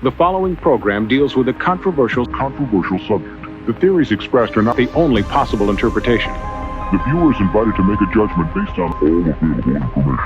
The following program deals with a controversial subject. The theories expressed are not the only possible interpretation. The viewer is invited to make a judgment based on all available information.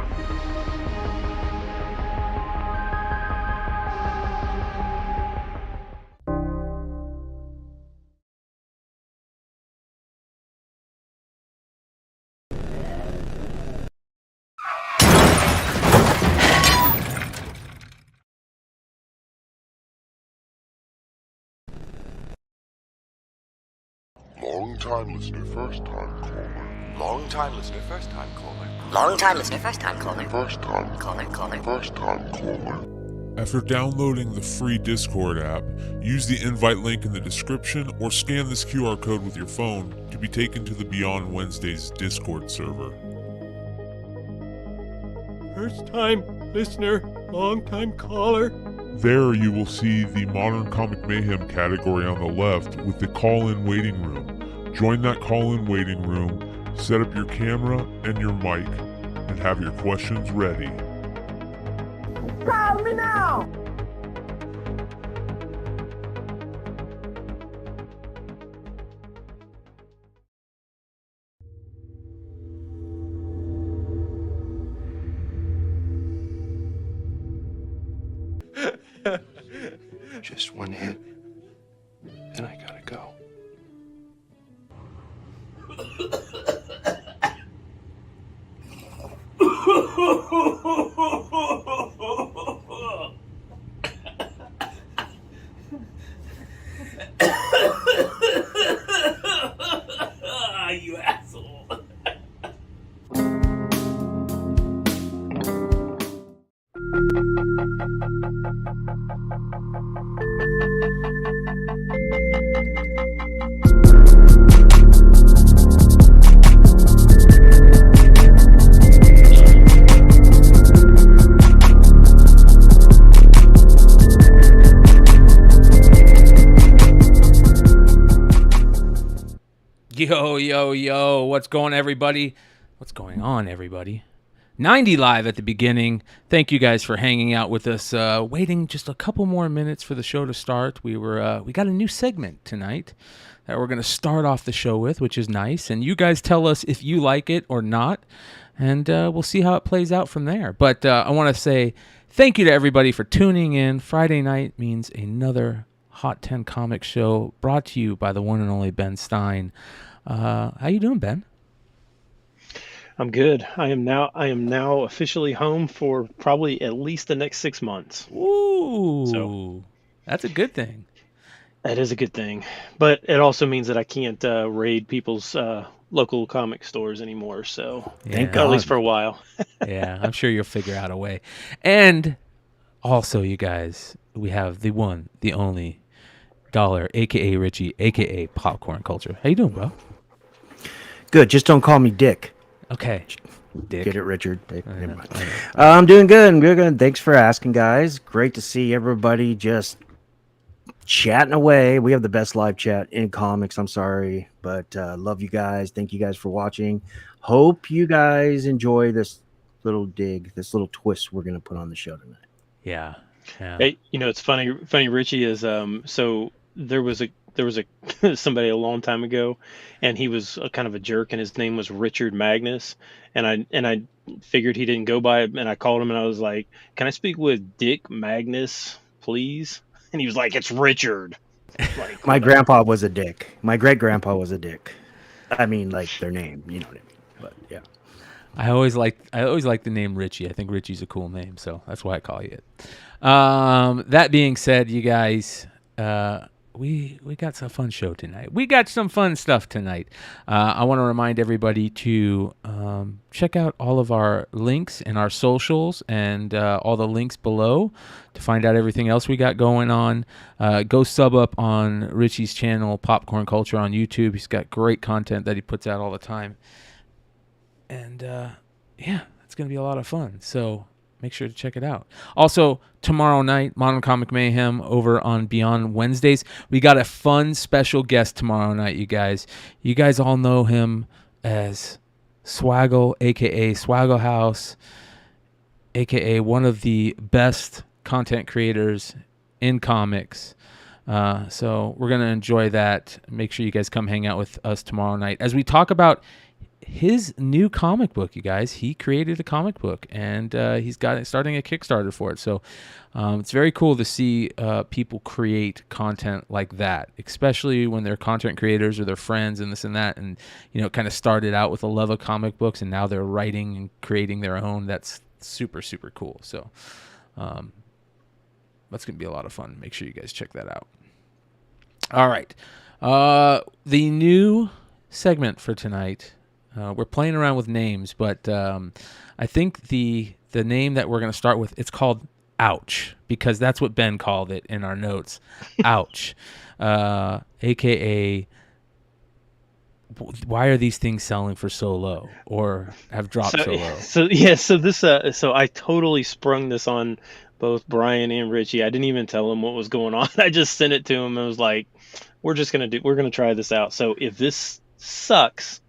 Long-time listener, first-time caller. Long-time listener, first-time caller. Long-time listener, first-time caller. First-time Caller. First-time caller. After downloading the free Discord app, use the invite link in the description or scan this QR code with your phone to be taken to the Beyond Wednesdays Discord server. First-time listener, long-time caller. There you will see the Modern Comic Mayhem category on the left with the call-in waiting room. Join that call-in waiting room, set up your camera and your mic, and have your questions ready. Call me now! Just one hit, then I gotta go. You asshole. Yo, what's going everybody? What's going on, everybody? 90 live at the beginning. Thank you guys for hanging out with us. Waiting just a couple more minutes for the show to start. We got a new segment tonight that we're going to start off the show with, which is nice. And you guys tell us if you like it or not, and we'll see how it plays out from there. But I want to say thank you to everybody for tuning in. Friday night means another Hot 10 comic show brought to you by the one and only Ben Stein. How you doing, Ben? I'm good. I am now officially home for probably at least the next 6 months. Ooh, So that's a good thing. that is a good thing, but it also means that I can't raid people's local comic stores anymore. So Thank at least for a while. Yeah, I'm sure you'll figure out a way. And also, you guys, we have the one, the only Dollar, a.k.a. Richie, a.k.a. Popcorn Culture. How you doing, bro? Good. Just don't call me Dick. Okay. Dick. Get it, Richard? Dick. Never mind. I'm doing good. I'm good. Thanks for asking, guys. Great to see everybody just chatting away. We have the best live chat in comics. I'm sorry, but love you guys. Thank you guys for watching. Hope you guys enjoy this little dig, this little twist we're going to put on the show tonight. Yeah. Hey, it's funny, Richie, is so there was a somebody a long time ago, and he was a kind of a jerk, and his name was Richard Magnus, and I figured he didn't go by it, and I called him and I was like, "Can I speak with Dick Magnus, please?" And he was like, "It's Richard." Like, My grandpa was a dick. My great grandpa was a dick. I mean, like their name, you know what I mean? But yeah. I always like the name Richie. I think Richie's a cool name, so that's why I call you it. That being said, you guys, we got some fun show tonight. We got some fun stuff tonight. I want to remind everybody to check out all of our links and our socials and all the links below to find out everything else we got going on. Go sub up on Richie's channel, Popcorn Culture on YouTube. He's got great content that he puts out all the time. And yeah, it's going to be a lot of fun. So make sure to check it out. Also, tomorrow night, Modern Comic Mayhem over on Beyond Wednesdays. We got a fun special guest tomorrow night, you guys. You guys all know him as Swaggle, a.k.a. Swaggle House, a.k.a. one of the best content creators in comics. So we're going to enjoy that. Make sure you guys come hang out with us tomorrow night as we talk about his new comic book. You guys, he created a comic book, and he's starting a Kickstarter for it. So it's very cool to see people create content like that, especially when they're content creators or their friends and this and that, and kind of started out with a love of comic books, and now they're writing and creating their own. That's super, super cool. So that's gonna be a lot of fun. Make sure you guys check that out. All right, the new segment for tonight. We're playing around with names, but I think the name that we're going to start with, it's called Ouch, because that's what Ben called it in our notes. Ouch. AKA, why are these things selling for so low or have dropped so low? So I totally sprung this on both Brian and Richie. I didn't even tell them what was going on. I just sent it to them and was like, we're going to try this out. So if this sucks,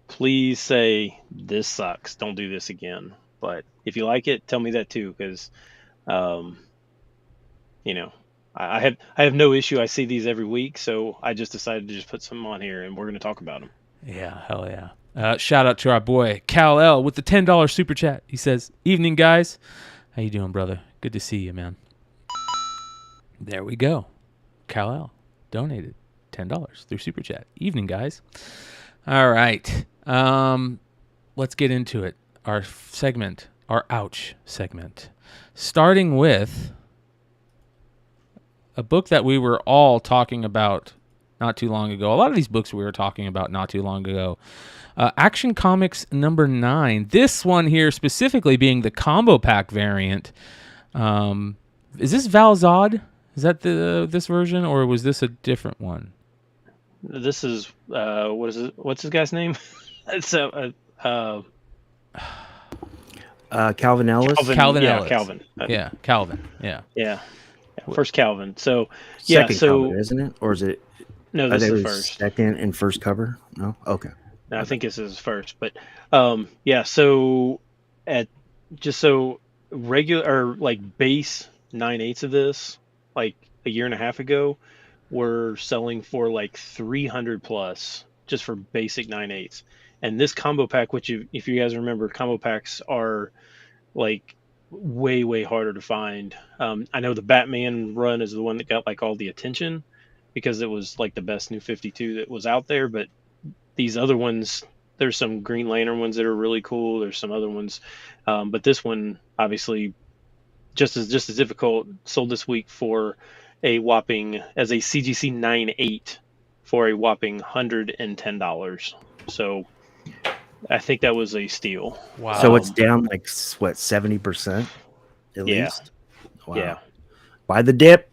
please say this sucks. Don't do this again. But if you like it, tell me that too, because, I have no issue. I see these every week, so I just decided to just put some on here, and we're going to talk about them. Yeah, hell yeah. Shout out to our boy Cal L with the $10 super chat. He says, "Evening, guys. How you doing, brother? Good to see you, man." There we go. Cal L donated $10 through super chat. Evening, guys. All right. Let's get into it. Our segment, our Ouch segment, starting with a book that we were all talking about not too long ago. A lot of these books we were talking about not too long ago. Action Comics number 9. This one here specifically being the combo pack variant. Is this Val-Zod? Is that this version, or was this a different one? This is what is it? What's this guy's name? It's Calvin Ellis. Calvin yeah, Ellis. Calvin. Yeah, Calvin. Yeah. First Calvin. So Second cover, isn't it? Or is it? No, this is first. Second and first cover. No, okay. No, I think this is first, but So regular or like base 9/8 of this, like a year and a half ago, were selling for like 300 plus just for basic 9/8. And this combo pack, which if you guys remember, combo packs are like way, way harder to find. I know the Batman run is the one that got like all the attention because it was like the best new 52 that was out there. But these other ones, there's some Green Lantern ones that are really cool. There's some other ones. But this one, obviously, just as difficult, sold this week for a whopping, as a CGC 9/8 for a whopping $110. So I think that was a steal. Wow. So it's down like what, 70% at least? Wow. Yeah. Buy the dip.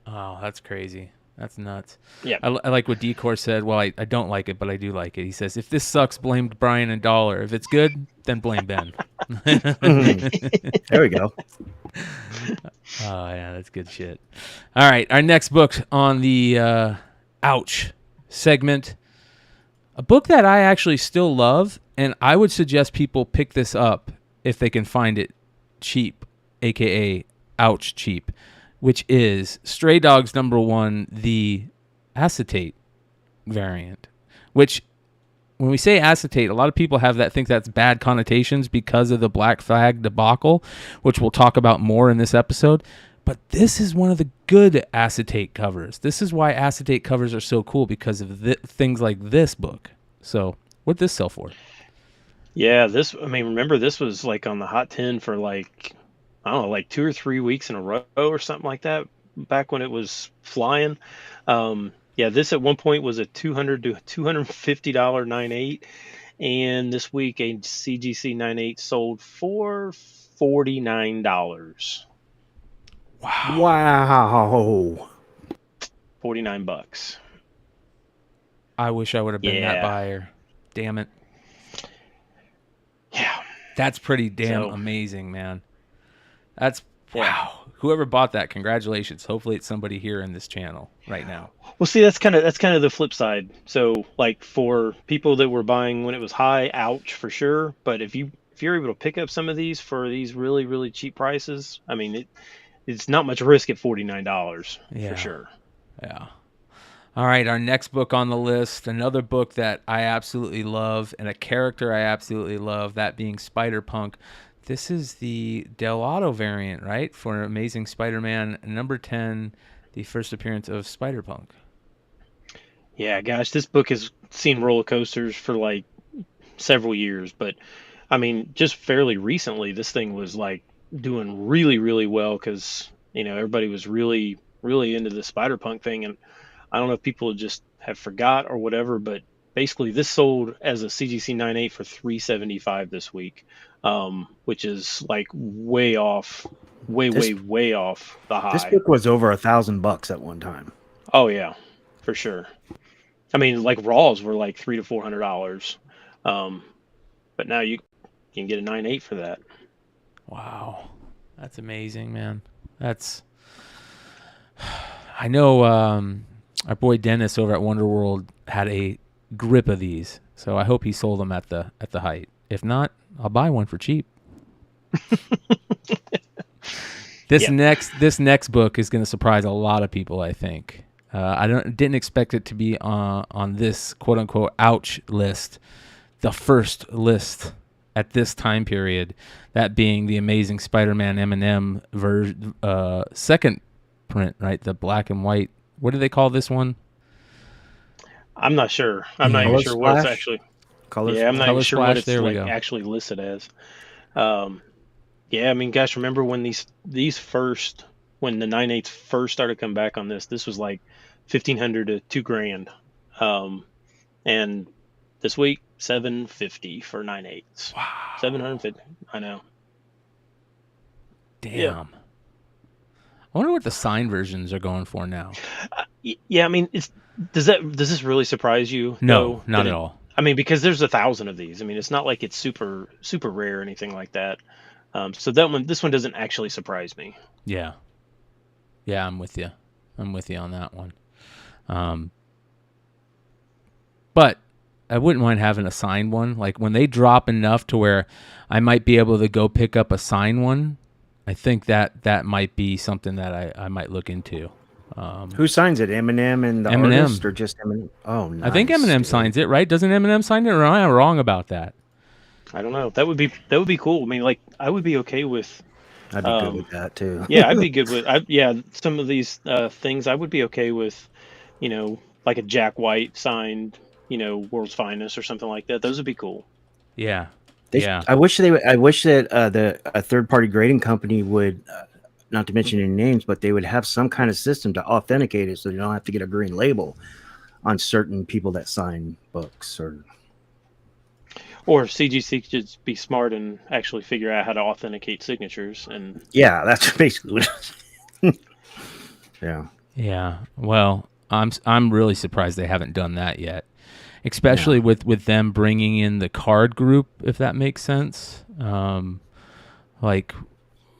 Oh, that's crazy. That's nuts. Yeah. I like what Decor said. Well, I don't like it, but I do like it. He says, if this sucks, blame Brian and Dollar. If it's good, then blame Ben. There we go. Oh, yeah, that's good shit. All right, our next book on the Ouch segment. A book that I actually still love, and I would suggest people pick this up if they can find it cheap, a.k.a. Ouch cheap, which is Stray Dogs number 1, the acetate variant, which when we say acetate, a lot of people think that's bad connotations because of the Black Flag debacle, which we'll talk about more in this episode. But this is one of the good acetate covers. This is why acetate covers are so cool, because of things like this book. So what'd this sell for? Yeah, remember this was like on the Hot 10 for like, I don't know, like 2 or 3 weeks in a row or something like that back when it was flying. This at one point was a $200 to $250 9/8, and this week a CGC 9/8 sold for $49. Wow. $49. I wish I would have been that buyer. Damn it. Yeah. That's pretty damn amazing, man. Wow. Whoever bought that, congratulations. Hopefully it's somebody here in this channel right now. Well, see, that's kind of the flip side. So, like, for people that were buying when it was high, ouch for sure. But if you if you're able to pick up some of these for these really, really cheap prices, I mean, it's not much risk at $49 for sure. Yeah. All right, our next book on the list, another book that I absolutely love and a character I absolutely love, that being Spider-Punk. This is the Del Auto variant, right, for Amazing Spider-Man number 10, the first appearance of Spider-Punk. Yeah, gosh, this book has seen roller coasters for like several years, but I mean, just fairly recently, this thing was like doing really, really well because, everybody was really, really into the Spider-Punk thing. And I don't know if people just have forgot or whatever, but basically this sold as a CGC 9.8 for $375 this week, which is like way off, way off the high. This book was over $1,000 at one time. Oh yeah, for sure. I mean, like raws were like $300 to $400, but now you can get a 9.8 for that. Wow, that's amazing, man. I know our boy Dennis over at Wonderworld had a grip of these, so I hope he sold them at the height. If not, I'll buy one for cheap. This next book is going to surprise a lot of people, I think. I didn't expect it to be on this quote unquote ouch list, the first list at this time period, that being the Amazing Spider-Man M&M second print, right? The black and white. What do they call this one? I'm not sure. I'm not even sure what it's actually. I'm not even sure what it's actually listed as. Yeah, I mean, gosh, remember when these first, when the 9.8s first started coming back on this was like $1,500 to $2,000, and this week $750 for 9.8s. Wow, $750. I know. Damn. Yeah. I wonder what the signed versions are going for now. Yeah, I mean, does this really surprise you? No, not at all. I mean, because there's 1,000 of these. I mean, it's not like it's super rare or anything like that. So this one doesn't actually surprise me. Yeah, I'm with you. I'm with you on that one. But I wouldn't mind having a signed one. Like when they drop enough to where I might be able to go pick up a signed one, I think that might be something that I might look into. Who signs it? Eminem and the artist, or just Eminem? Oh, nice. I think Eminem signs it, right? Doesn't Eminem sign it, or am I wrong about that? I don't know. That would be cool. I mean, like, I would be okay with. I'd be good with that too. Yeah, I'd be good with. Some of these things I would be okay with. Like a Jack White signed, World's Finest or something like that. Those would be cool. Yeah. I wish that a third party grading company would, not to mention any names, but they would have some kind of system to authenticate it, so you don't have to get a green label on certain people that sign books. Or CGC could just be smart and actually figure out how to authenticate signatures. And yeah, that's basically what. Yeah. Yeah. Well, I'm really surprised they haven't done that yet, especially with them bringing in the card group, if that makes sense. Like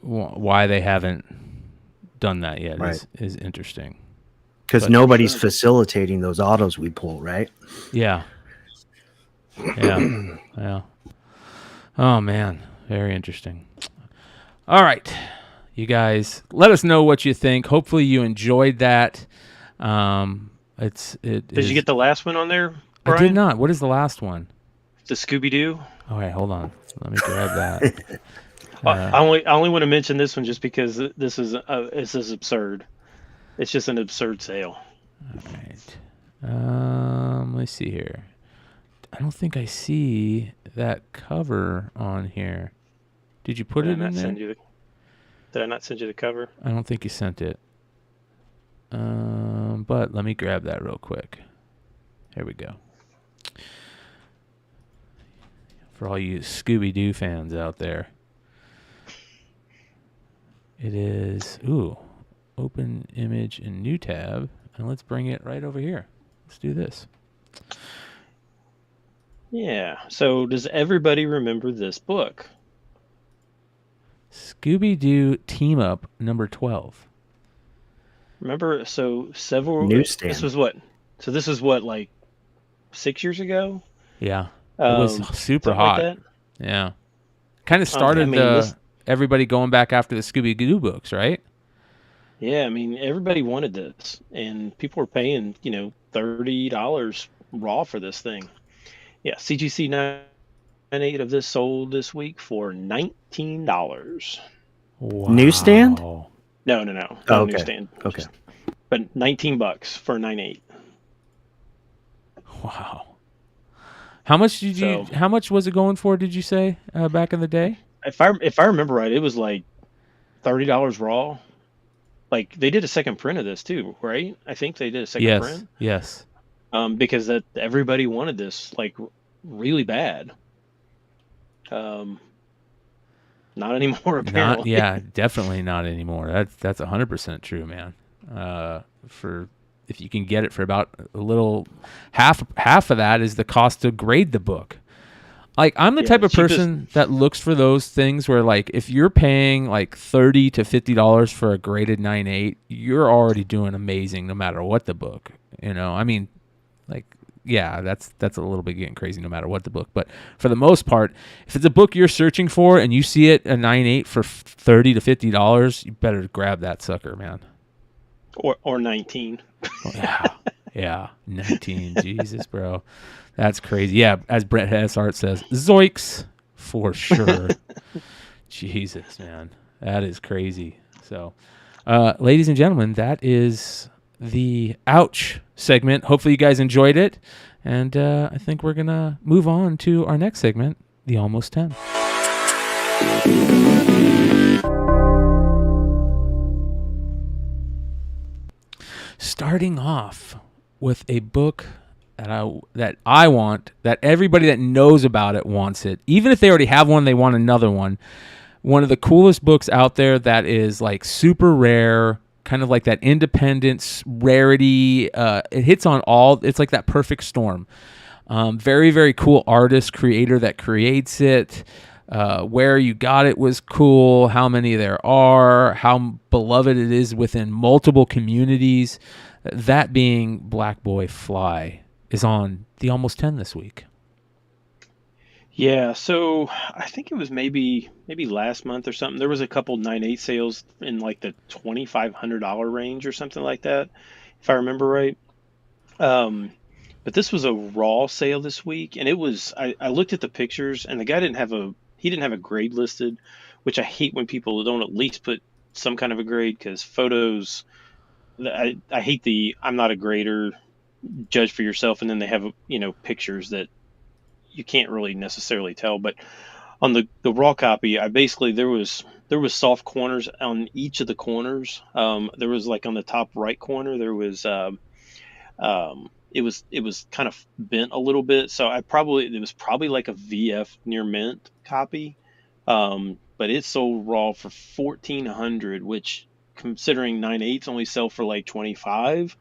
why they haven't done that yet is interesting. Because nobody's facilitating those autos we pull, right? Yeah. Yeah. Oh man, very interesting. All right, you guys, let us know what you think. Hopefully you enjoyed that. Did you get the last one on there, Brian? I did not. What is the last one? The Scooby-Doo. All right, hold on. Let me grab that. I only want to mention this one just because this is absurd. It's just an absurd sale. All right. Let me see here. I don't think I see that cover on here. Did you put it in there? Did I not send you the cover? I don't think you sent it. But let me grab that real quick. Here we go. For all you Scooby-Doo fans out there. It is, open image in new tab. And let's bring it right over here. Let's do this. Yeah. So does everybody remember this book? Scooby-Doo Team Up number 12. Remember, so several... Newsstand. This was what? So this is what, like 6 years ago? Yeah. It was super hot. Like that? Yeah. Kind of started mean, everybody going back after the Scooby-Doo books, right? Yeah, I mean, everybody wanted this, and people were paying, $30 raw for this thing. Yeah, CGC 98 of this sold this week for $19. Wow. Newsstand? No, Oh, not okay. newsstand. Okay. But $19 for a 98. Wow. How much did you? So- How much was it going for? Did you say back in the day? If I remember right, it was like $30 raw. Like they did a second print of this too, right? I think they did a second print. Yes. Because that everybody wanted this like really bad. Not anymore apparently. Definitely not anymore. That's 100% true, man. For if you can get it for about a little half of that is the cost to grade the book. Like I'm the type of person that looks for those things where like if you're paying like $30 to $50 for a graded 9.8, you're already doing amazing no matter what the book. I mean, like that's a little bit getting crazy no matter what the book. But for the most part, if it's a book you're searching for and you see it a 9.8 for $30 to $50, you better grab that sucker, man. Or 19. Yeah, 19. Jesus, bro. That's crazy. Yeah, as Brett Hessart says, zoiks for sure. Jesus, man. That is crazy. So, ladies and gentlemen, that is the Ouch segment. Hopefully you guys enjoyed it. And I think we're going to move on to our next segment, the Almost 10. Starting off with a book that I want, that everybody that knows about it wants it. Even if they already have one, they want another one. One of the coolest books out there that is like super rare, kind of like that independence rarity. It hits on all. It's like that perfect storm. Very, very cool artist, creator that creates it. Where you got it was cool. How many there are. How beloved it is within multiple communities. That being Black Boy Fly is on the Almost 10 this week. Yeah, so I think it was maybe last month or something. There was a couple 9.8 sales in like the $2,500 range or something like that, if I remember right. But this was a raw sale this week, and it was. I looked at the pictures, and the guy didn't have a grade listed, which I hate when people don't at least put some kind of a grade because photos. I hate I'm not a grader, judge for yourself, and then they have pictures that you can't really necessarily tell. But on the raw copy, there was soft corners on each of the corners. There was like on the top right corner there was it was kind of bent a little bit, so it was probably like a VF near mint copy, but it sold raw for $1,400, which considering 9.8s only sell for like 25,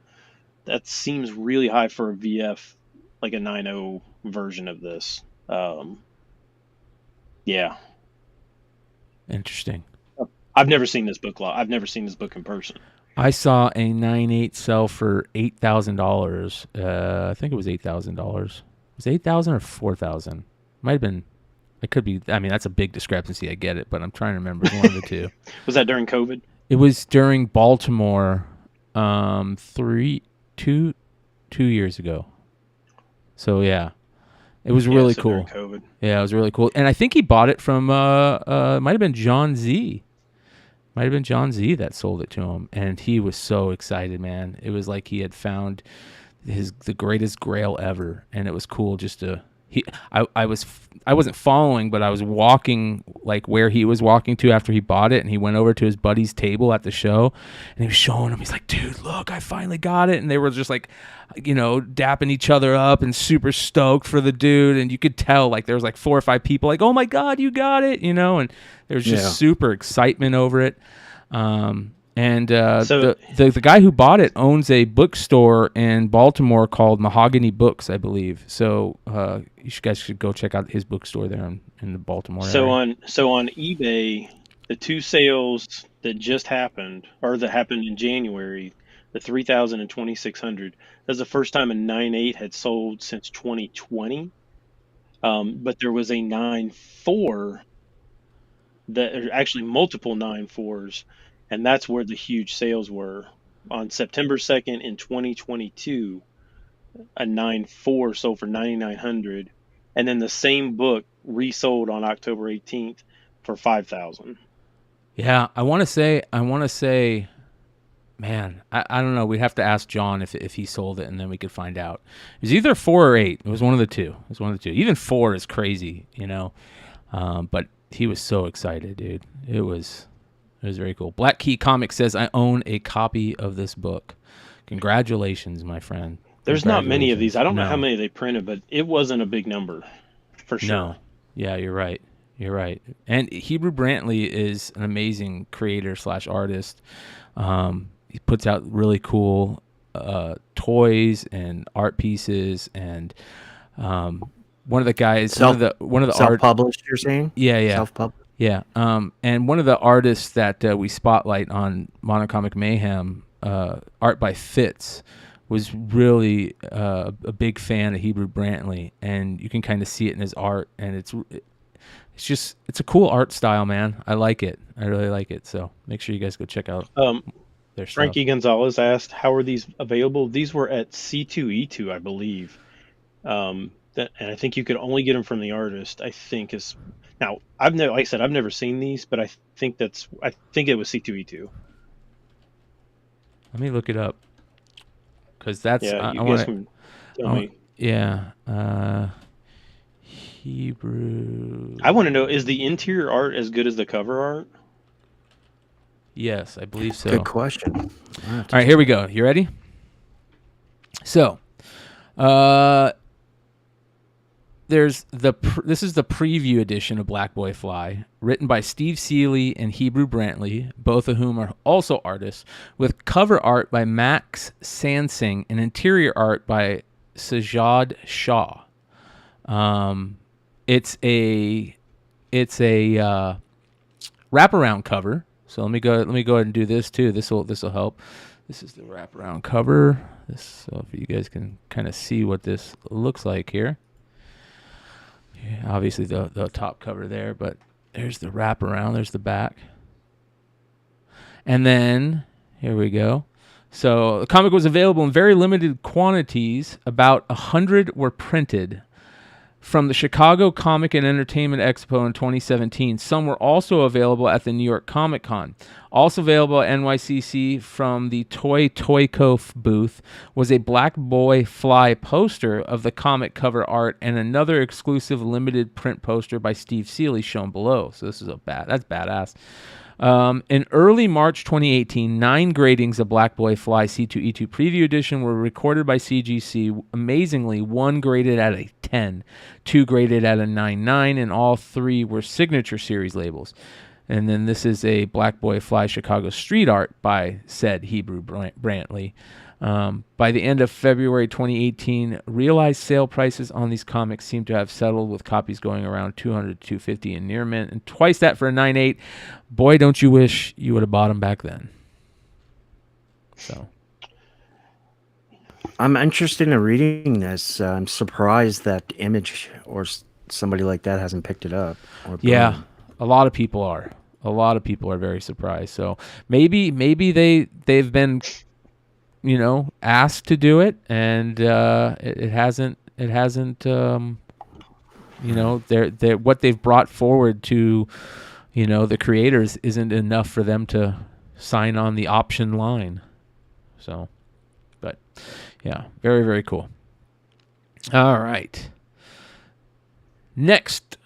that seems really high for a VF, like a 9.0 version of this. Yeah. Interesting. I've never seen this book in person. I saw a 9.8 sell for $8,000. I think it was $8,000. Was it $8,000 or $4,000? Might have been. It could be. I mean, that's a big discrepancy. I get it, but I'm trying to remember. One of the two. Was that during COVID? It was during Baltimore, 2 years ago. So yeah, it was really cool. COVID. Yeah, it was really cool, and I think he bought it from might have been John Z. Might have been John Z that sold it to him, and he was so excited, man. It was like he had found the greatest grail ever, and it was cool just to. I wasn't following, but I was walking like where he was walking to after he bought it, and he went over to his buddy's table at the show, and he was showing him. He's like, "Dude, look, I finally got it!" And they were just like, dapping each other up and super stoked for the dude. And you could tell like there was like 4 or 5 people like, "Oh my God, you got it!" And there was just super excitement over it. So the guy who bought it owns a bookstore in Baltimore called Mahogany Books, I believe. So you guys should go check out his bookstore there in the Baltimore area. So on eBay, the 2 sales that just happened, or that happened in January, the 3,000 and 2,600. That's the first time a 9.8 had sold since 2020. But there was a 9.4 that are actually multiple 9.4s, and that's where the huge sales were. On September 2nd in 2022, a 9.4 sold for 9,900, and then the same book resold on October 18th for 5,000. Yeah, I want to say, man, I don't know. We'd have to ask John if he sold it, and then we could find out. It was either 4 or 8. It was one of the two. Even 4 is crazy, but he was so excited, dude. It was very cool. Black Key Comics says, I own a copy of this book. Congratulations, my friend. There's not many of these. I don't know No. how many they printed, but it wasn't a big number, for sure. No. Yeah, you're right. And Hebrew Brantley is an amazing creator / artist. He puts out really cool toys and art pieces, and one of the guys, one of the self-published. You're saying? Yeah. Self-published. Yeah. And one of the artists that we spotlight on Modern Comic Mayhem, art by Fitz, was really a big fan of Hebrew Brantley, and you can kind of see it in his art, and it's a cool art style, man. I like it. I really like it. So make sure you guys go check out their stuff. Frankie Gonzalez asked, how are these available? These were at C2E2, I believe. And I think you could only get them from the artist, I think is. Now, like I said, I've never seen these, but I think it was C2E2. Let me look it up, because that's I guys can tell me. Yeah. Hebrew. I want to know, is the interior art as good as the cover art? Yes, I believe so. Good question. All right, here we go. You ready? So, this is the preview edition of Black Boy Fly, written by Steve Seeley and Hebrew Brantley, both of whom are also artists, with cover art by Max Sansing and interior art by Sajad Shah. It's a wraparound cover. So let me go ahead and do this too. This will help. This is the wraparound cover. So if you guys can kind of see what this looks like here. Yeah, obviously the top cover there, but there's the wraparound. There's the back. And then here we go. So the comic was available in very limited quantities. About 100 were printed from the Chicago Comic and Entertainment Expo in 2017. Some were also available at the New York Comic Con. Also available at NYCC from the Toy Co. booth was a Black Boy Fly poster of the comic cover art and another exclusive limited print poster by Steve Seeley shown below. So this is that's badass. In early March 2018, 9 gradings of Black Boy Fly C2E2 Preview Edition were recorded by CGC. Amazingly, 1 graded at a 10, 2 graded at a 9.9, and all 3 were signature series labels. And then this is a Black Boy Fly Chicago street art by said Hebrew Brantley. By the end of February 2018, realized sale prices on these comics seem to have settled, with copies going around $200 to $250 in near mint, and twice that for a 9.8. Boy, don't you wish you would have bought them back then. So, I'm interested in reading this. I'm surprised that Image or somebody like that hasn't picked it up. Yeah, a lot of people are. A lot of people are very surprised. So maybe they've been, asked to do it, and it hasn't. What they've brought forward to, the creators isn't enough for them to sign on the option line. So, but yeah, very, very cool. All right. Next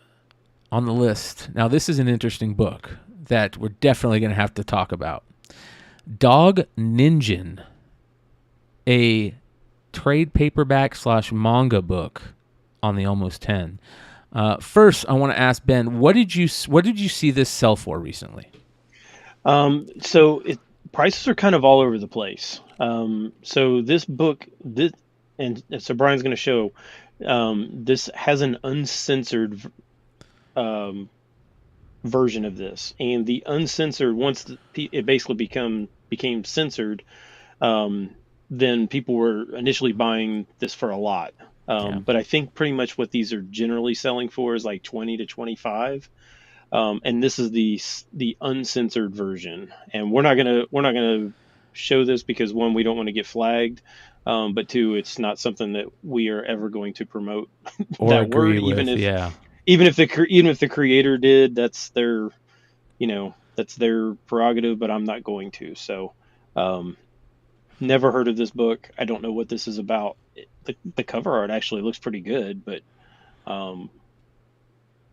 on the list. Now, this is an interesting book that we're definitely going to have to talk about. Dog Ninjin, a trade paperback / manga book on the Almost 10. First, I want to ask Ben, what did you see this sell for recently? Prices are kind of all over the place. So this book, so Brian's going to show, this has an uncensored version of this, and the uncensored, once it basically became censored, then people were initially buying this for a lot. But I think pretty much what these are generally selling for is like 20 to 25. and this is the uncensored version. And we're not gonna show this because, one, we don't want to get flagged, but two, it's not something that we are ever going to promote. Or that agree word, with, yeah. even if the creator did, that's their, that's their prerogative. But I'm not going to. So, never heard of this book. I don't know what this is about. The cover art actually looks pretty good, but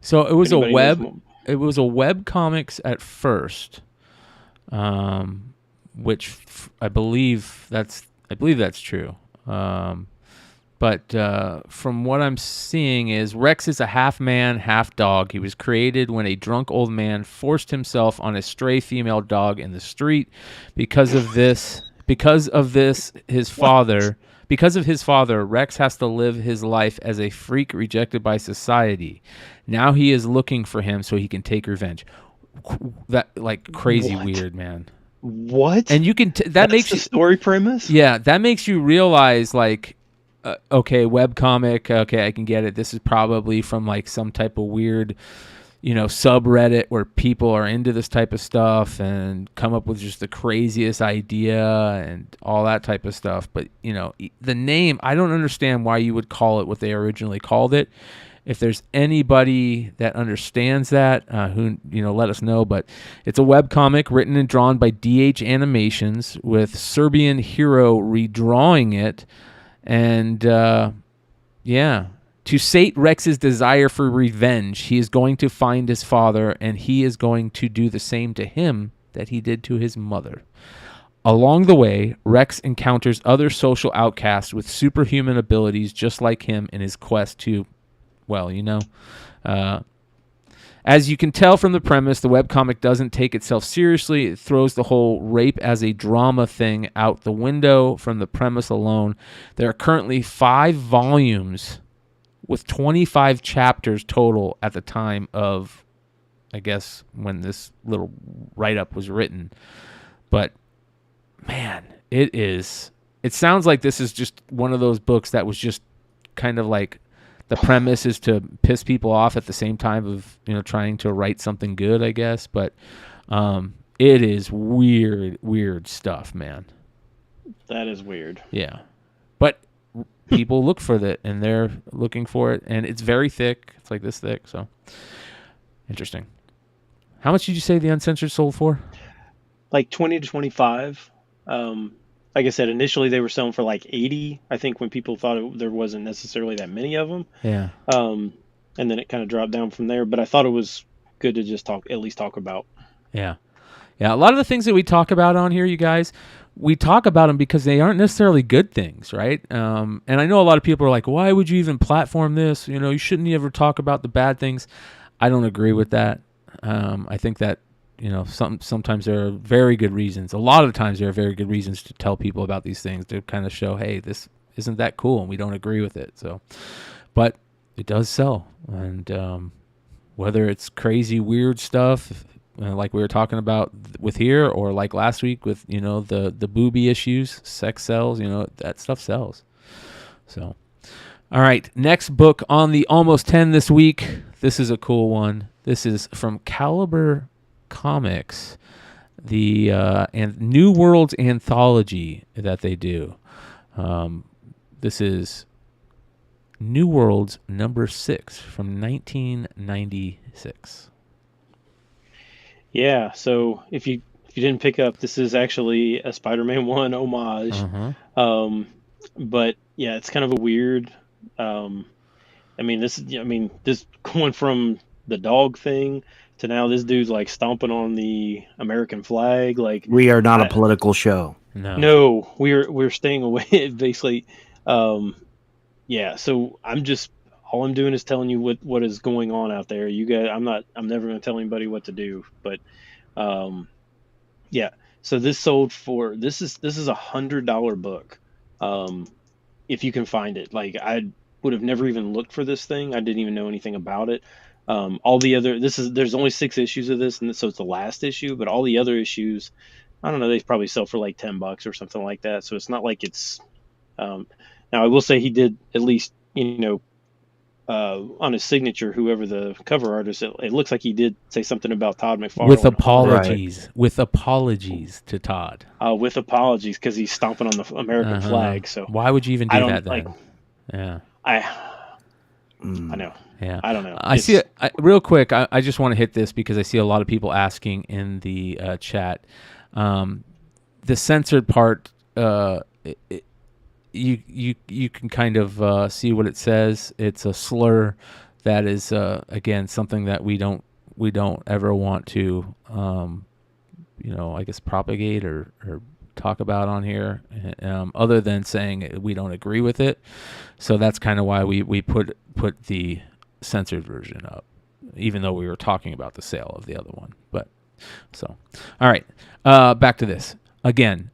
so it was a anybody knows more? it was a web comics at first, which I believe that's true. But from what I'm seeing is Rex is a half man, half dog. He was created when a drunk old man forced himself on a stray female dog in the street. Because of his father, Rex has to live his life as a freak rejected by society. Now he is looking for him so he can take revenge. That, like, crazy weird, man. What? And you can that makes the you, story premise. Yeah, that makes you realize, like, okay, webcomic, okay, I can get it. This is probably from like some type of weird, subreddit where people are into this type of stuff and come up with just the craziest idea and all that type of stuff. But, the name, I don't understand why you would call it what they originally called it. If there's anybody that understands that, who let us know. But it's a webcomic written and drawn by DH Animations, with Serbian Hero redrawing it. And, to sate Rex's desire for revenge, he is going to find his father, and he is going to do the same to him that he did to his mother. Along the way, Rex encounters other social outcasts with superhuman abilities just like him in his quest to, as you can tell from the premise, the webcomic doesn't take itself seriously. It throws the whole rape as a drama thing out the window from the premise alone. There are currently 5 volumes with 25 chapters total at the time of, I guess, when this little write-up was written. But, man, it sounds like this is just one of those books that was just kind of like, the premise is to piss people off at the same time of, trying to write something good, I guess. But it is weird stuff, man. That is weird. Yeah. But people look for it, and they're looking for it. And it's very thick. It's like this thick. So interesting. How much did you say the Uncensored sold for? Like 20 to 25. Like I said, initially they were selling for like 80. I think when people thought there wasn't necessarily that many of them. Yeah. And then it kind of dropped down from there. But I thought it was good to just at least talk about. Yeah. Yeah. A lot of the things that we talk about on here, you guys, we talk about them because they aren't necessarily good things, right? And I know a lot of people are like, why would you even platform this? You shouldn't ever talk about the bad things. I don't agree with that. I think that, sometimes there are very good reasons. A lot of the times there are very good reasons to tell people about these things, to kind of show, hey, this isn't that cool and we don't agree with it. So, but it does sell. And whether it's crazy, weird stuff, like we were talking about with here, or like last week with, the booby issues, sex sells, that stuff sells. So, all right, next book on the Almost 10 this week. This is a cool one. This is from Caliber Comics, the and New Worlds anthology that they do. This is New Worlds number 6 from 1996. Yeah, so if you didn't pick up, this is actually a Spider-Man 1 homage. But yeah, it's kind of a weird. This going from the dog thing to now this dude's like stomping on the American flag. Like, we are not a political show. No, we're staying away basically. Yeah, so all I'm doing is telling you what is going on out there. You guys, I'm never going to tell anybody what to do, but yeah. So this sold for this is $100 book. If you can find it. Like, I would have never even looked for this thing. I didn't even know anything about it. All the other there's only 6 issues of this, and so it's the last issue, but all the other issues, I don't know, they probably sell for like $10 or something like that. So it's not like it's now I will say he did at least on his signature, whoever the cover artist, it looks like he did say something about Todd McFarlane. With apologies. Right. With apologies to Todd. With apologies, because he's stomping on the American flag. So why would you even do that then? Yeah. I know. Yeah. I don't know. I see it real quick. I just want to hit this because I see a lot of people asking in the chat. The censored part, you can kind of see what it says. It's a slur that is again something that we don't ever want to I guess propagate or talk about on here, other than saying we don't agree with it. So that's kind of why we put the censored version up, even though we were talking about the sale of the other one. But so, all right, back to this again.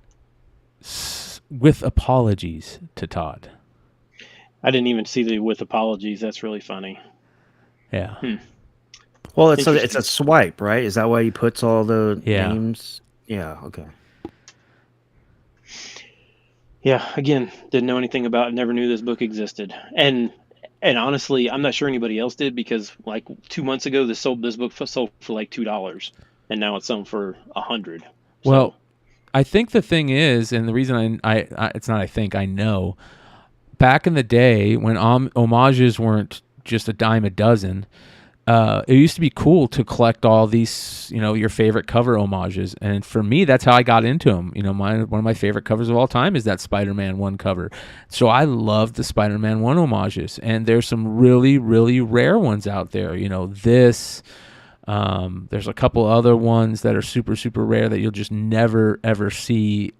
With apologies to Todd. I didn't even see the with apologies. That's really funny. Yeah. Well, it's a swipe, right? Is that why he puts all the names? Yeah. Okay. Yeah. Again, didn't know anything about it. Never knew this book existed. And honestly, I'm not sure anybody else did, because like 2 months ago, this book sold for like $2, and now it's selling for $100. Well, I think the thing is, and the reason it's not I think, I know, back in the day when homages weren't just a dime a dozen, it used to be cool to collect all these, your favorite cover homages. And for me, that's how I got into them. One of my favorite covers of all time is that Spider-Man 1 cover. So I love the Spider-Man 1 homages. And there's some really, really rare ones out there. There's a couple other ones that are super, super rare that you'll just never, ever see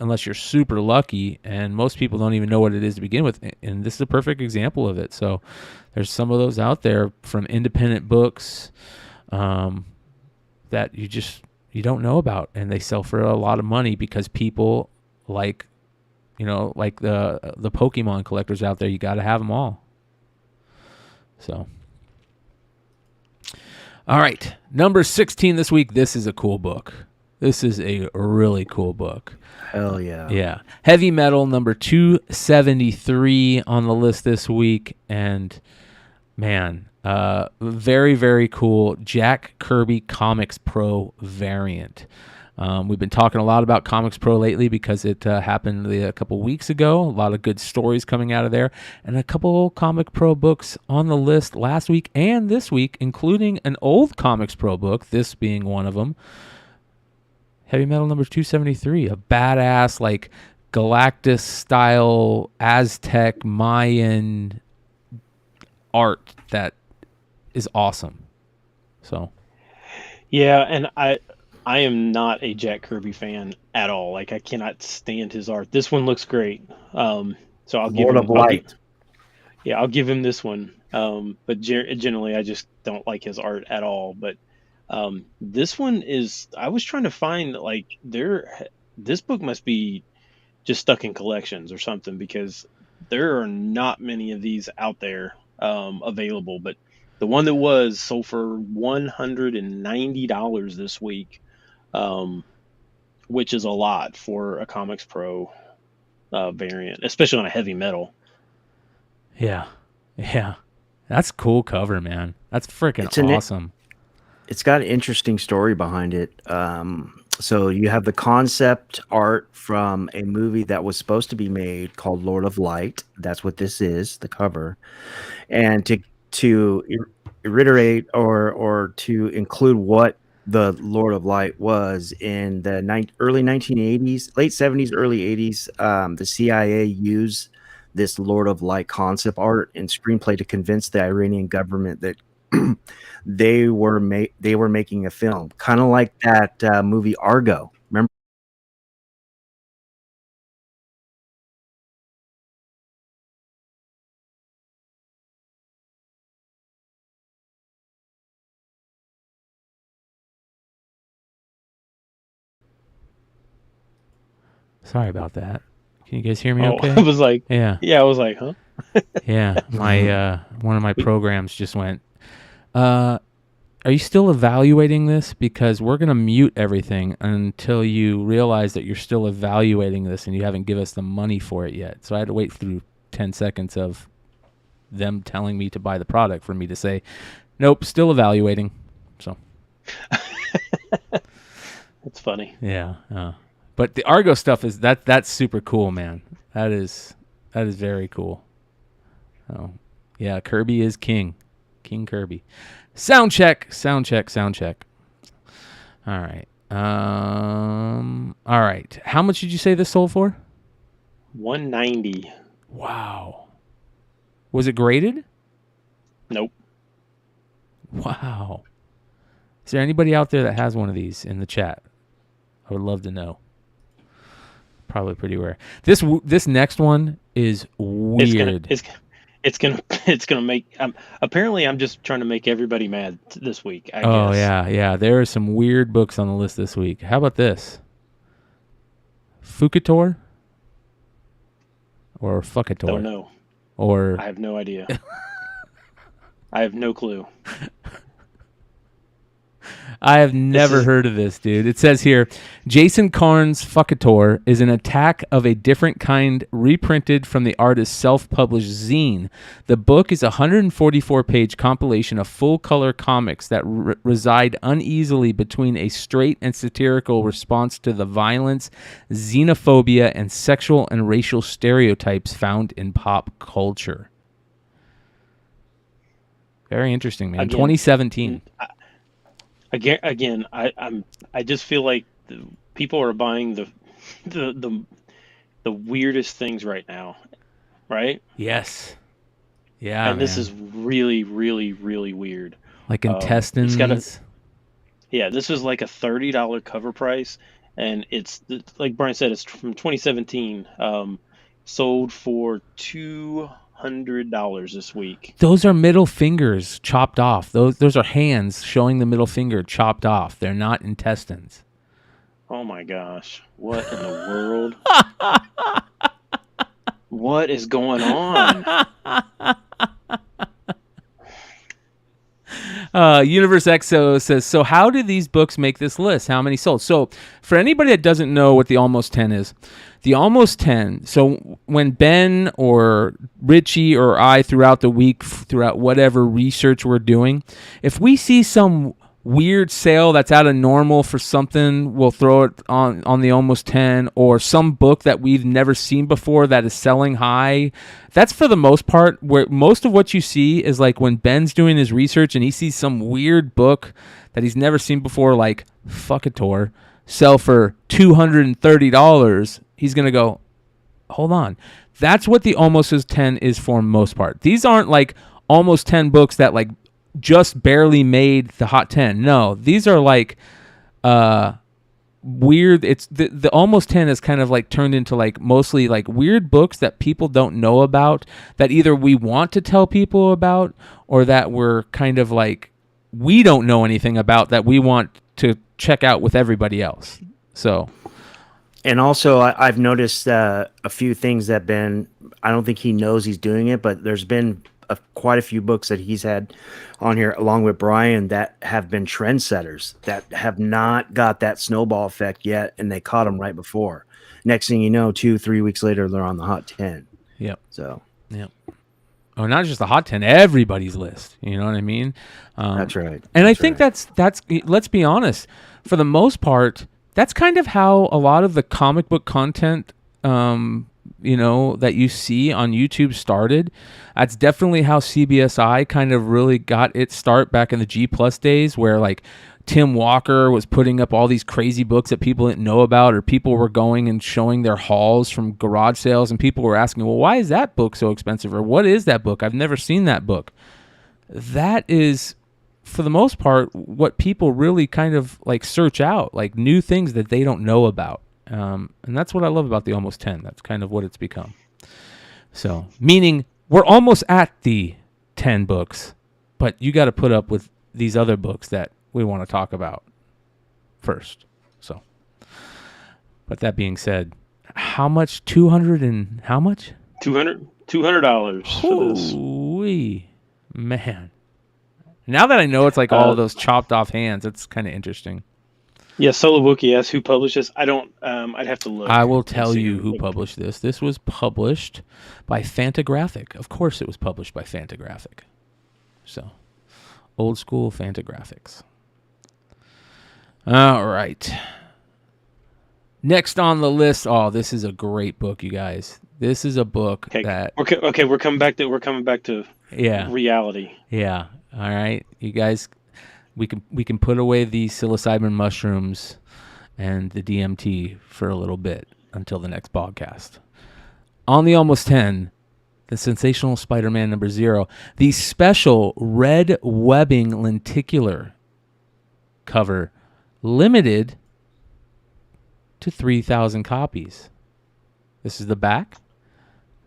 unless you're super lucky, and most people don't even know what it is to begin with, and this is a perfect example of it. So there's some of those out there from independent books that you don't know about, and they sell for a lot of money because people like the Pokemon collectors out there, you got to have them all. So all right, number 16 this week. This is a cool book. This is a really cool book. Hell yeah. Yeah. Heavy Metal, number 273 on the list this week. And, man, very, very cool Jack Kirby Comics Pro variant. We've been talking a lot about Comics Pro lately because it happened a couple weeks ago. A lot of good stories coming out of there. And a couple Comic Pro books on the list last week and this week, including an old Comics Pro book, this being one of them. Heavy Metal number 273, a badass, like Galactus-style Aztec Mayan art that is awesome. So, yeah, and I am not a Jack Kirby fan at all. Like, I cannot stand his art. This one looks great. So I'll give him Light. I'll give him this one. But generally, I just don't like his art at all. But this one is. I was trying to find this book must be just stuck in collections or something, because there are not many of these out there available. But the one that was sold for $190 this week. Which is a lot for a Comics Pro variant, especially on a Heavy Metal. Yeah. That's a cool cover, man. That's freaking awesome. It's got an interesting story behind it. So you have the concept art from a movie that was supposed to be made called Lord of Light. That's what this is, the cover. And to reiterate or to include what the Lord of Light was in the early 1980s, late 70s, early 80s, the CIA used this Lord of Light concept art and screenplay to convince the Iranian government that they were making a film, kind of like that movie Argo. Remember? Sorry about that. Can you guys hear me okay? I was like, yeah, I was like, huh? Yeah, my one of my programs just went, are you still evaluating this? Because we're going to mute everything until you realize that you're still evaluating this and you haven't given us the money for it yet. So I had to wait through 10 seconds of them telling me to buy the product for me to say, nope, still evaluating. So It's funny. yeah. But the Argo stuff is that's super cool, man. That is very cool. Oh, yeah, Kirby is king. King Kirby. Sound check. All right. All right. How much did you say this sold for? $190. Wow. Was it graded? Nope. Wow. Is there anybody out there that has one of these in the chat? I would love to know. Probably pretty rare. This next one is weird. It's gonna make. Apparently, I'm just trying to make everybody mad this week. I Oh guess. yeah. There are some weird books on the list this week. How about this? Fukator or Fukator? Don't know. Or I have no idea. I have no clue. I have never heard of this, dude. It says here, Jason Karn's Fukator is an attack of a different kind reprinted from the artist's self-published zine. The book is a 144-page compilation of full-color comics that reside uneasily between a straight and satirical response to the violence, xenophobia, and sexual and racial stereotypes found in pop culture. Very interesting, man. 2017. Again, I just feel like people are buying the weirdest things right now, right? Yes. Yeah. And this is really, really, really weird. Like intestines. This is like a $30 cover price, and it's like Brian said, it's from 2017. Sold for $200 this week. Those are middle fingers chopped off. Those are hands showing the middle finger chopped off. They're not intestines. Oh my gosh. What in the world? What is going on? Universe Exo says, so how did these books make this list? How many sold? So for anybody that doesn't know what the Almost 10 is, the Almost 10, so when Ben or Richie or I throughout the week, throughout whatever research we're doing, if we see some weird sale that's out of normal for something, we'll throw it on the Almost 10, or some book that we've never seen before that is selling high. That's for the most part where most of what you see is like when Ben's doing his research and he sees some weird book that he's never seen before, like Fukator, sell for $230. He's going to go, hold on. That's what the Almost 10 is for most part. These aren't like Almost 10 books that like just barely made the Hot 10. No, these are like weird. It's the Almost 10 is kind of like turned into like mostly like weird books that people don't know about, that either we want to tell people about or that we're kind of like we don't know anything about that we want to check out with everybody else. So, and also I've noticed a few things that Ben, I don't think he knows he's doing it, but there's been quite a few books that he's had on here along with Brian that have been trendsetters that have not got that snowball effect yet, and they caught them right before. Next thing you know, 2-3 weeks later, they're on the Hot 10. Yep. So. Yep. Oh, not just the Hot 10, everybody's list. You know what I mean? That's right. And I think that's let's be honest, for the most part, that's kind of how a lot of the comic book content, that you see on YouTube started. That's definitely how CBSI kind of really got its start back in the G Plus days, where like Tim Walker was putting up all these crazy books that people didn't know about, or people were going and showing their hauls from garage sales, and people were asking, well, why is that book so expensive? Or what is that book? I've never seen that book. That is, for the most part, what people really kind of like search out, like new things that they don't know about. And that's what I love about the Almost 10. That's kind of what it's become. So, meaning we're almost at the 10 books, but you got to put up with these other books that we want to talk about first. So, but that being said, how much? 200 and how much? $200 for this. Holy man. Now that I know it's like all those chopped off hands, it's kind of interesting. Yeah, Solo Wookie asks who published this. I don't. I'd have to look. I will and tell see you who published this. This was published by Fantagraphic. Of course, it was published by Fantagraphic. So, old school Fantagraphics. All right. Next on the list. Oh, this is a great book, you guys. This is a book that. Okay, we're coming back to Yeah. reality. Yeah. All right, you guys. We can put away the psilocybin mushrooms and the DMT for a little bit until the next podcast. On the Almost 10, the Sensational Spider-Man number 0, the special red webbing lenticular cover, limited to 3,000 copies. This is the back.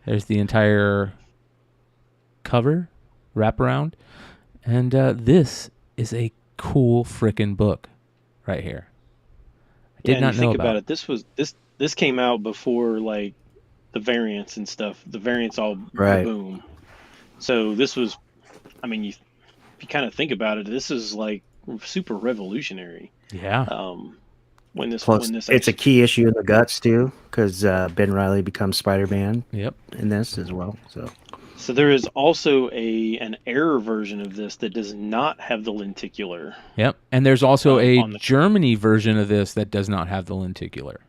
There's the entire cover, wraparound, and this is a cool frickin' book right here. I did not know think about it. This came out before like the variants and stuff. The variants all boom. So this was, I mean, if you kind of think about it, this is like super revolutionary. Yeah. When this it's a key issue in the Guts too, because Ben Reilly becomes Spider-Man. Yep. In this as well. So there is also an error version of this that does not have the lenticular. Yep. And there's also a Germany version of this that does not have the lenticular.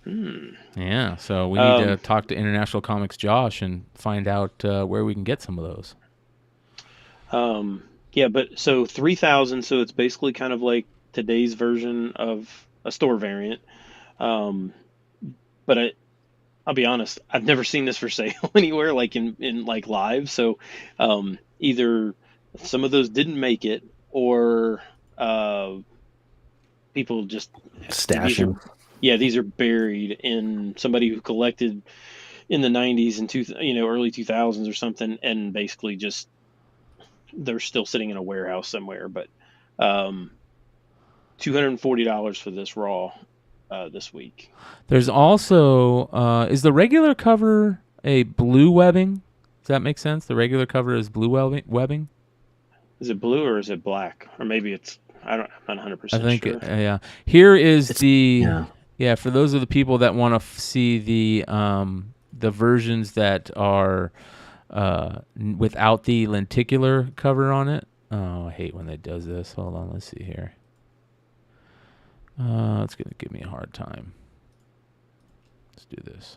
Yeah. So we need to talk to International Comics Josh and find out where we can get some of those. Yeah, but so 3,000. So it's basically kind of like today's version of a store variant. But I'll be honest, I've never seen this for sale anywhere, like in like live. So either some of those didn't make it, or people just stash them. Yeah, these are buried in somebody who collected in the 90s and early 2000s or something, and basically just they're still sitting in a warehouse somewhere. But $240 for this raw. This week. There's also is the regular cover a blue webbing? Does that make sense? The regular cover is blue webbing. Is it blue or is it black? Or maybe it's I'm not 100% sure. I think yeah. Here is for those of the people that want to see the versions that are without the lenticular cover on it. Oh, I hate when it does this. Hold on, let's see here. It's going to give me a hard time. Let's do this.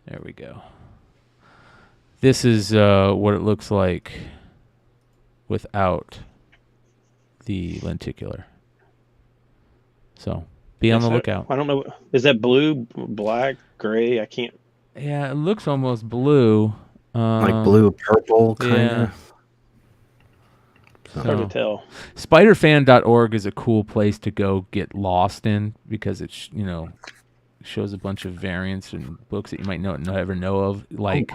There we go. This is what it looks like without the lenticular. So be on the lookout. I don't know. Is that blue, black, gray? I can't. Yeah, it looks almost blue. Like blue, purple, kind of. Yeah. It's hard to tell. Spiderfan.org is a cool place to go get lost in because it shows a bunch of variants and books that you might never know of, like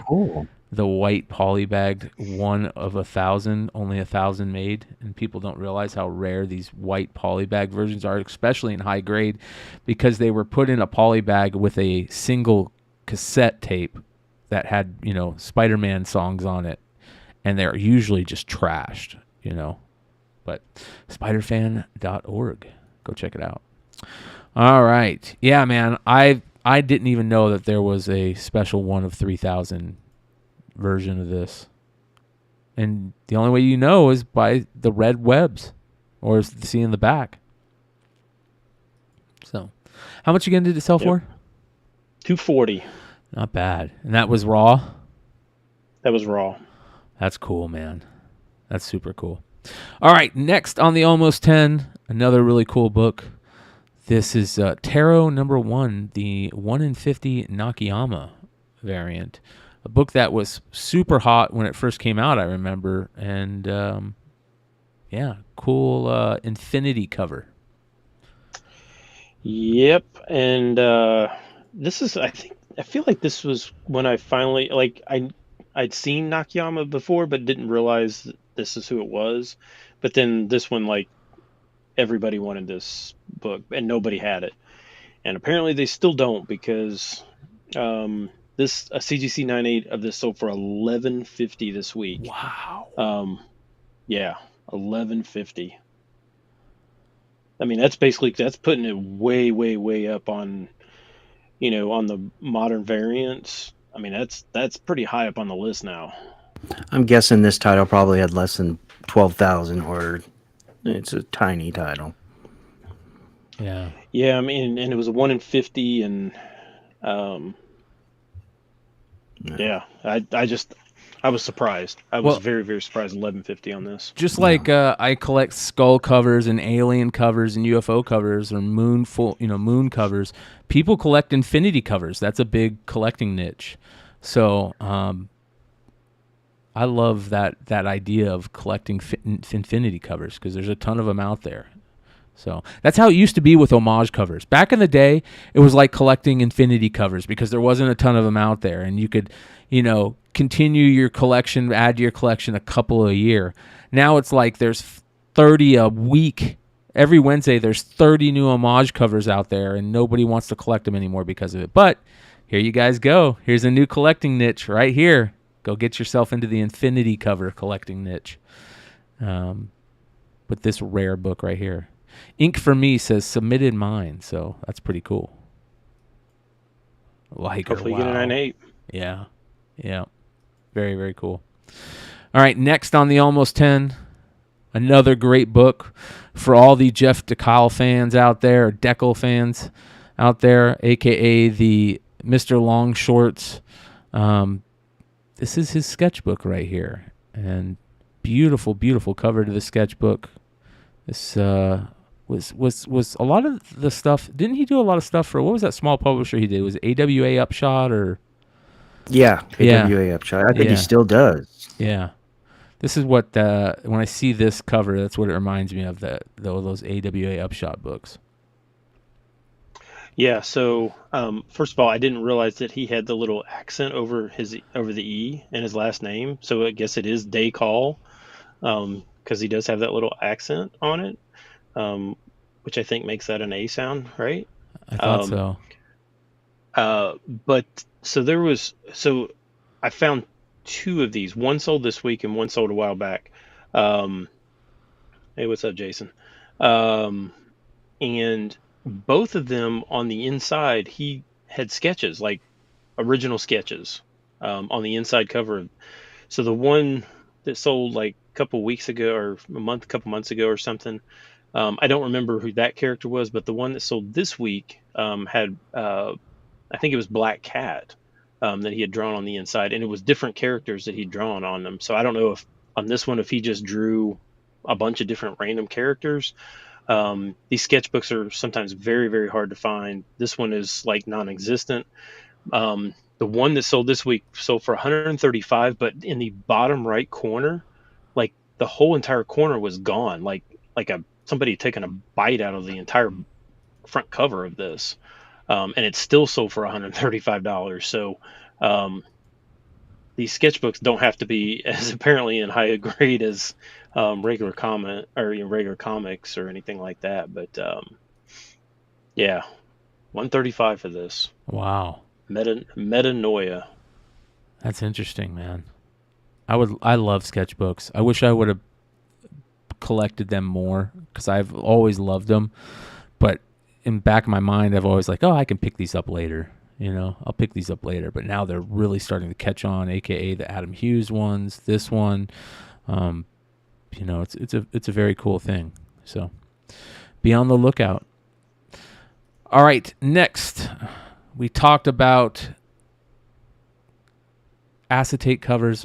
the white polybagged 1 of 1,000, only 1,000 made, and people don't realize how rare these white polybag versions are, especially in high grade, because they were put in a polybag with a single cassette tape that had Spider-Man songs on it, and they're usually just trashed. But spiderfan.org, go check it out. All right, yeah, man, I didn't even know that there was a special 1 of 3,000 version of this, and the only way you know is by the red webs or seeing the back. So, how much again did it sell for? $240. Not bad, and that was raw. That was raw. That's cool, man. That's super cool. All right, next on the Almost 10, another really cool book. This is Tarot number 1, the 1 in 50 Nakayama variant. A book that was super hot when it first came out, I remember. And, cool infinity cover. Yep, and this is, I feel like this was when I finally, I'd seen Nakayama before, but didn't realize this is who it was. But then this one, everybody wanted this book, and nobody had it. And apparently they still don't, because a CGC 98 of this sold for $11.50 this week. Wow. Yeah, $11.50. I mean, that's putting it way, way, way up on, on the modern variants. I mean, that's pretty high up on the list now. I'm guessing this title probably had less than 12,000 ordered. It's a tiny title. Yeah. Yeah, I mean, and it was a 1 in 50, and yeah, I was surprised. I was Well- very, very surprised. 1150 on this. Just like I collect skull covers and alien covers and UFO covers or moon covers, people collect infinity covers. That's a big collecting niche. So I love that idea of collecting infinity covers because there's a ton of them out there. So that's how it used to be with homage covers. Back in the day, it was like collecting infinity covers because there wasn't a ton of them out there, and you could, continue your collection, add to your collection a couple a year. Now it's like there's 30 a week. Every Wednesday, there's 30 new homage covers out there, and nobody wants to collect them anymore because of it. But here you guys go. Here's a new collecting niche right here. Go get yourself into the infinity cover collecting niche. With this rare book right here. Ink for Me says submitted mine, so that's pretty cool. Hopefully you get a 9.8. Yeah. Very, very cool. All right, next on the Almost 10, another great book for all the Jeff DeKyle fans out there, or Deckel fans out there, a.k.a. the Mr. Long Shorts. This is his sketchbook right here, and beautiful, beautiful cover to the sketchbook. This was a lot of the stuff. Didn't he do a lot of stuff for, what was that small publisher he did? Was it AWA Upshot or? Yeah, AWA Upshot. I think he still does. Yeah. This is what, when I see this cover, that's what it reminds me of, those AWA Upshot books. Yeah, so first of all, I didn't realize that he had the little accent over the E in his last name. So I guess it is DeKyle, because he does have that little accent on it, which I think makes that an A sound, right? I thought so. But so I found 2 of these. One sold this week and one sold a while back. Hey, what's up, Jason? And both of them on the inside, he had sketches, like original sketches, on the inside cover. So the one that sold like a couple weeks ago or a couple months ago or something, I don't remember who that character was, but the one that sold this week had, I think it was Black Cat, that he had drawn on the inside, and it was different characters that he'd drawn on them. So I don't know if on this one, if he just drew a bunch of different random characters. These sketchbooks are sometimes very, very hard to find. This one is like non-existent. The one that sold this week sold for $135, but in the bottom right corner, like the whole entire corner was gone. Like somebody had taken a bite out of the entire front cover of this. And it still sold for $135. So these sketchbooks don't have to be as apparently in high a grade as regular comics or anything like that. But yeah, $135 for this. Wow. Metanoia. That's interesting, man. I love sketchbooks. I wish I would have collected them more because I've always loved them. But in back of my mind, I've always like, oh, I can pick these up later. I'll pick these up later. But now they're really starting to catch on, aka the Adam Hughes ones, this one. It's a very cool thing. So be on the lookout. All right, next we talked about acetate covers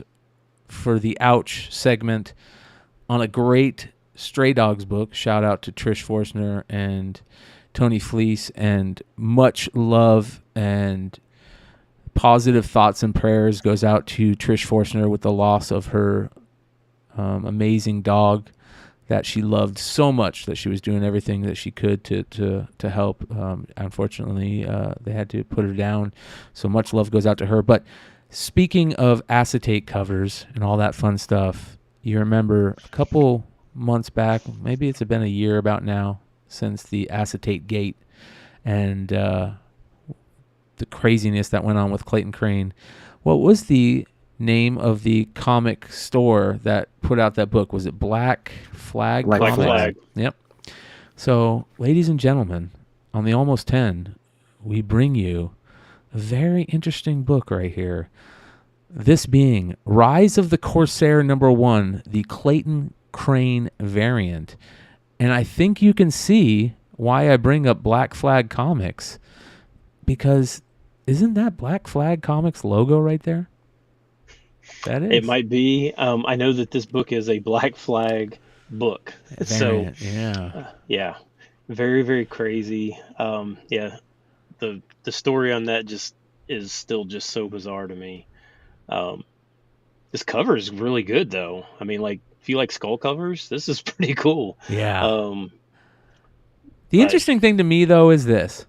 for the Ouch segment on a great Stray Dogs book. Shout out to Trish Forstner and Tony Fleece, and much love and positive thoughts and prayers goes out to Trish Forstner with the loss of her amazing dog that she loved so much that she was doing everything that she could to help. Unfortunately, they had to put her down. So much love goes out to her. But speaking of acetate covers and all that fun stuff, you remember a couple months back, maybe it's been a year about now, since the acetate gate and the craziness that went on with Clayton Crane. What was the name of the comic store that put out that book? Was it Black Flag? Black Flag. Yep. So, ladies and gentlemen, on the Almost 10, we bring you a very interesting book right here. This being Rise of the Corsair #1, the Clayton Crane variant. And I think you can see why I bring up Black Flag Comics, because isn't that Black Flag Comics logo right there? That is. It might be. I know that this book is a Black Flag book. Variant, So, yeah. yeah, very, very crazy. Yeah, the story on that just is still just so bizarre to me. This cover is really good, though. I mean, like, if you like skull covers, this is pretty cool. Yeah. The The interesting thing to me, though, is this.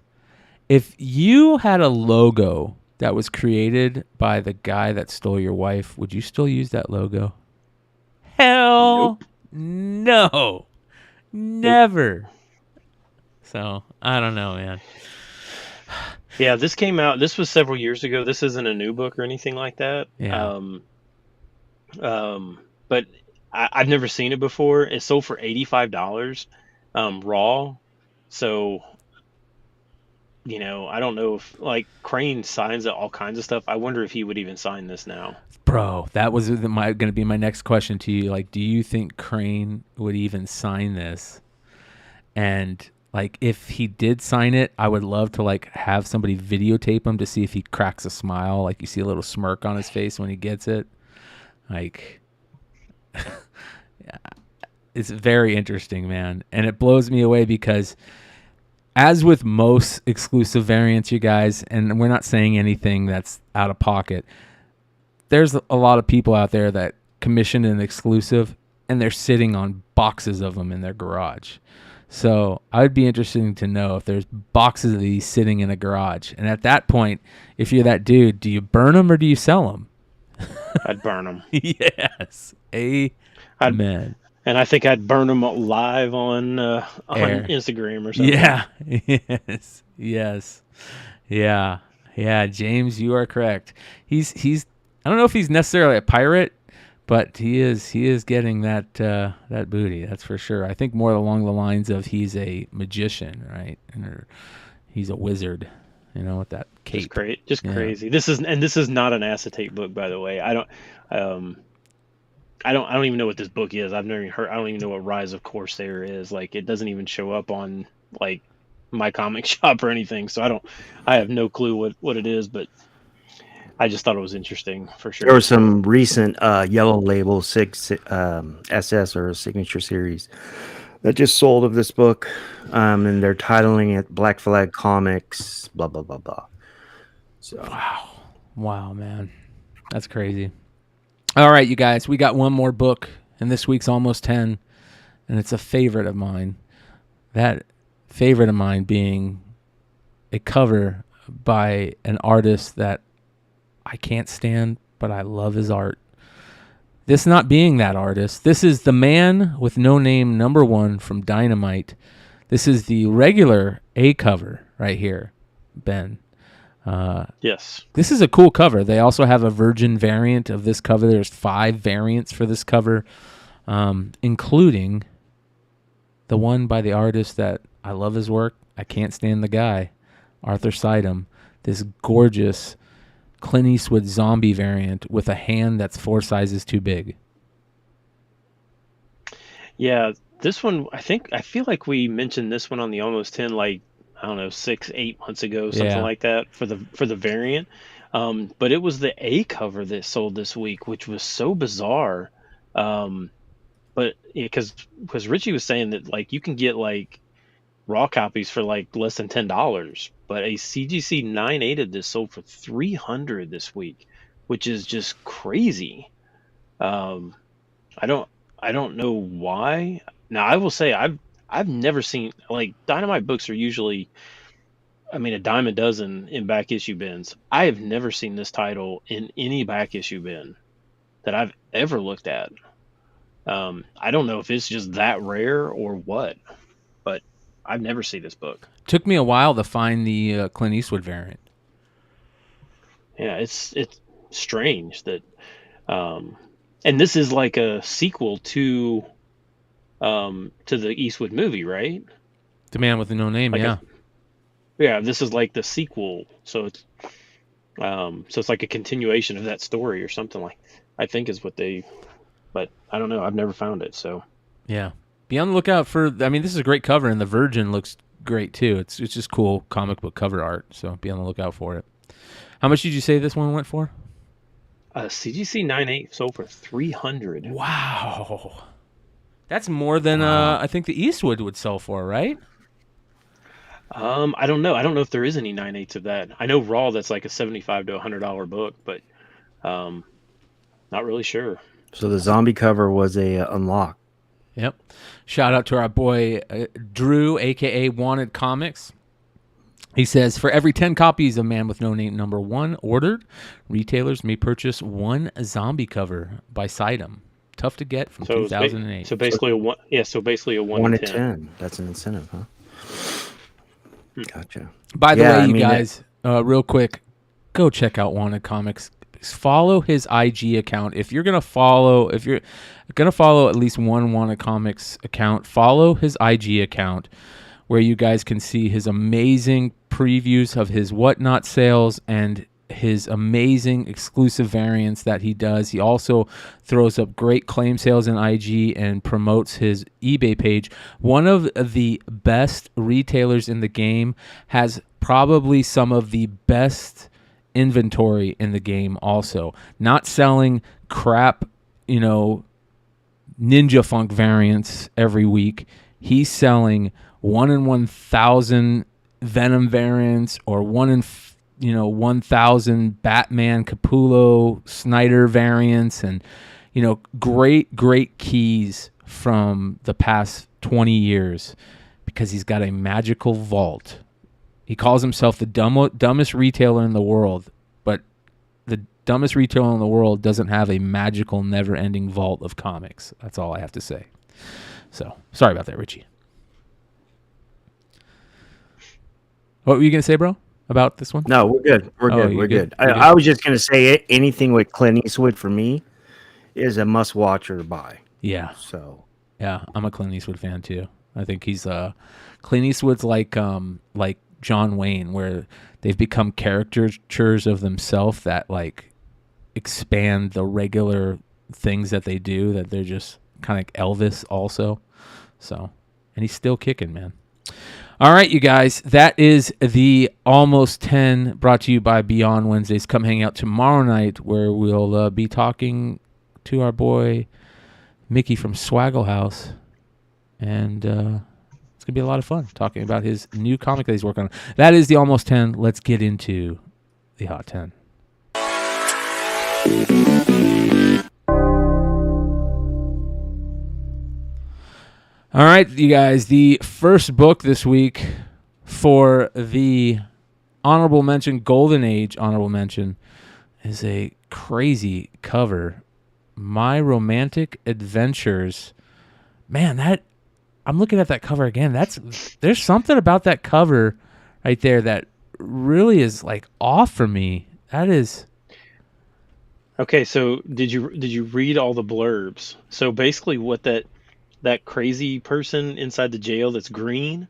If you had a logo that was created by the guy that stole your wife, would you still use that logo? Hell no. Never. So, I don't know, man. Yeah, this came out. This was several years ago. This isn't a new book or anything like that. Yeah. But I've never seen it before. It sold for $85, raw. So, I don't know if like Crane signs all kinds of stuff. I wonder if he would even sign this now. Bro, that was going to be my next question to you. Like, do you think Crane would even sign this? And like, if he did sign it, I would love to like have somebody videotape him to see if he cracks a smile. Like, you see a little smirk on his face when he gets it. Like, yeah, it's very interesting, man. And it blows me away because, as with most exclusive variants, you guys, and we're not saying anything that's out of pocket, there's a lot of people out there that commission an exclusive and they're sitting on boxes of them in their garage. So I would be interested to know if there's boxes of these sitting in a garage. And at that point, if you're that dude, do you burn them or do you sell them? I'd burn them. Yes. Amen. And I think I'd burn them live on Instagram or something. Yeah. Yes. Yeah. Yeah. James, you are correct. He's. I don't know if he's necessarily a pirate, but he is getting that booty. That's for sure. I think more along the lines of he's a magician, right? Or he's a wizard, with that cape. Just crazy. This is not an acetate book, by the way. I don't even know what this book is. I've never even heard. I don't even know what Rise of Corsair is. Like, it doesn't even show up on like my comic shop or anything. So I have no clue what it is, but I just thought it was interesting for sure. There was some recent Yellow Label 6 SS or Signature Series that just sold of this book, and they're titling it Black Flag Comics, blah, blah, blah, blah. So. Wow, man. That's crazy. All right, you guys, we got one more book in this week's Almost 10, and it's a favorite of mine. That favorite of mine being a cover by an artist that I can't stand, but I love his art. This not being that artist. This is The Man with No Name #1 from Dynamite. This is the regular A cover right here, Ben. Yes. This is a cool cover. They also have a Virgin variant of this cover. There's 5 variants for this cover, including the one by the artist that I love his work. I can't stand the guy, Arthur Sidem. This gorgeous Clint Eastwood zombie variant with a hand that's 4 sizes too big. Yeah, this one, I feel like we mentioned this one on the Almost 10, like, I don't know, 6-8 months ago, something like that for the variant. But it was the A cover that sold this week, which was so bizarre. But because Richie was saying that like you can get like raw copies for like less than $10, but a CGC 9/8 of this sold for $300 this week, which is just crazy. I don't know why. Now I will say I've never seen, like, Dynamite books are usually, I mean, a dime a dozen in back issue bins. I have never seen this title in any back issue bin that I've ever looked at. I don't know if it's just that rare or what, but I've never seen this book. Took me a while to find the Clint Eastwood variant. Yeah, it's strange that, and this is like a sequel to the Eastwood movie, right? The Man with No Name, Like yeah. Yeah, this is like the sequel, so it's like a continuation of that story or something like. I think is what they, but I don't know. I've never found it, so. Yeah. Be on the lookout for. I mean, this is a great cover, and the Virgin looks great too. It's just cool comic book cover art. So be on the lookout for it. How much did you say this one went for? CGC 9.8 sold for $300. Wow, that's more than I think the Eastwood would sell for, right? I don't know. I don't know if there is any 9.8s of that. I know Raw that's like a $75 to $100 book, but not really sure. So the zombie cover was a unlock. Yep. Shout out to our boy Drew, aka Wanted Comics. He says, for every 10 copies of Man with No Name #1 ordered, retailers may purchase one zombie cover by Sidem. Tough to get from 2008. So basically a one. Yeah. So basically a 1 1 to to 10. 10. That's an incentive, huh? Gotcha. By the Yeah, way, I you mean, guys, real quick, go check out Wanted Comics. Follow his IG account. If you're gonna follow at least one Wanted Comics account, follow his IG account, where you guys can see his amazing previews of his Whatnot sales and his amazing exclusive variants that he does. He also throws up great claim sales in IG and promotes his eBay page. One of the best retailers in the game, has probably some of the best inventory in the game also. Not selling crap, Ninja Funk variants every week. He's selling 1 in 1,000 Venom variants, or 1 in 1,000 Batman Capullo Snyder variants, and great keys from the past 20 years, because he's got a magical vault. He calls himself the dumbest retailer in the world, but the dumbest retailer in the world doesn't have a magical, never-ending vault of comics. That's all I have to say. So, sorry about that, Richie. What were you going to say, bro, about this one? No, we're good. We're good. We're good. You're good. I was just going to say anything with Clint Eastwood for me is a must-watch or buy. Yeah. So. Yeah, I'm a Clint Eastwood fan, too. I think he's Clint Eastwood's like John Wayne, where they've become caricatures of themselves that like expand the regular things that they do, that they're just kind of like Elvis also. So, and he's still kicking, man. All right, you guys, that is the Almost 10 brought to you by Beyond Wednesdays. Come hang out tomorrow night, where we'll be talking to our boy Mickey from Swaggle House, and it's going to be a lot of fun talking about his new comic that he's working on. That is the Almost 10. Let's get into the Hot 10. All right, you guys, the first book this week for the honorable mention, Golden Age honorable mention, is a crazy cover. My Romantic Adventures. Man, I'm looking at that cover again. There's something about that cover right there that really is like off for me. That is. Okay, so did you read all the blurbs? So basically, what that crazy person inside the jail that's green,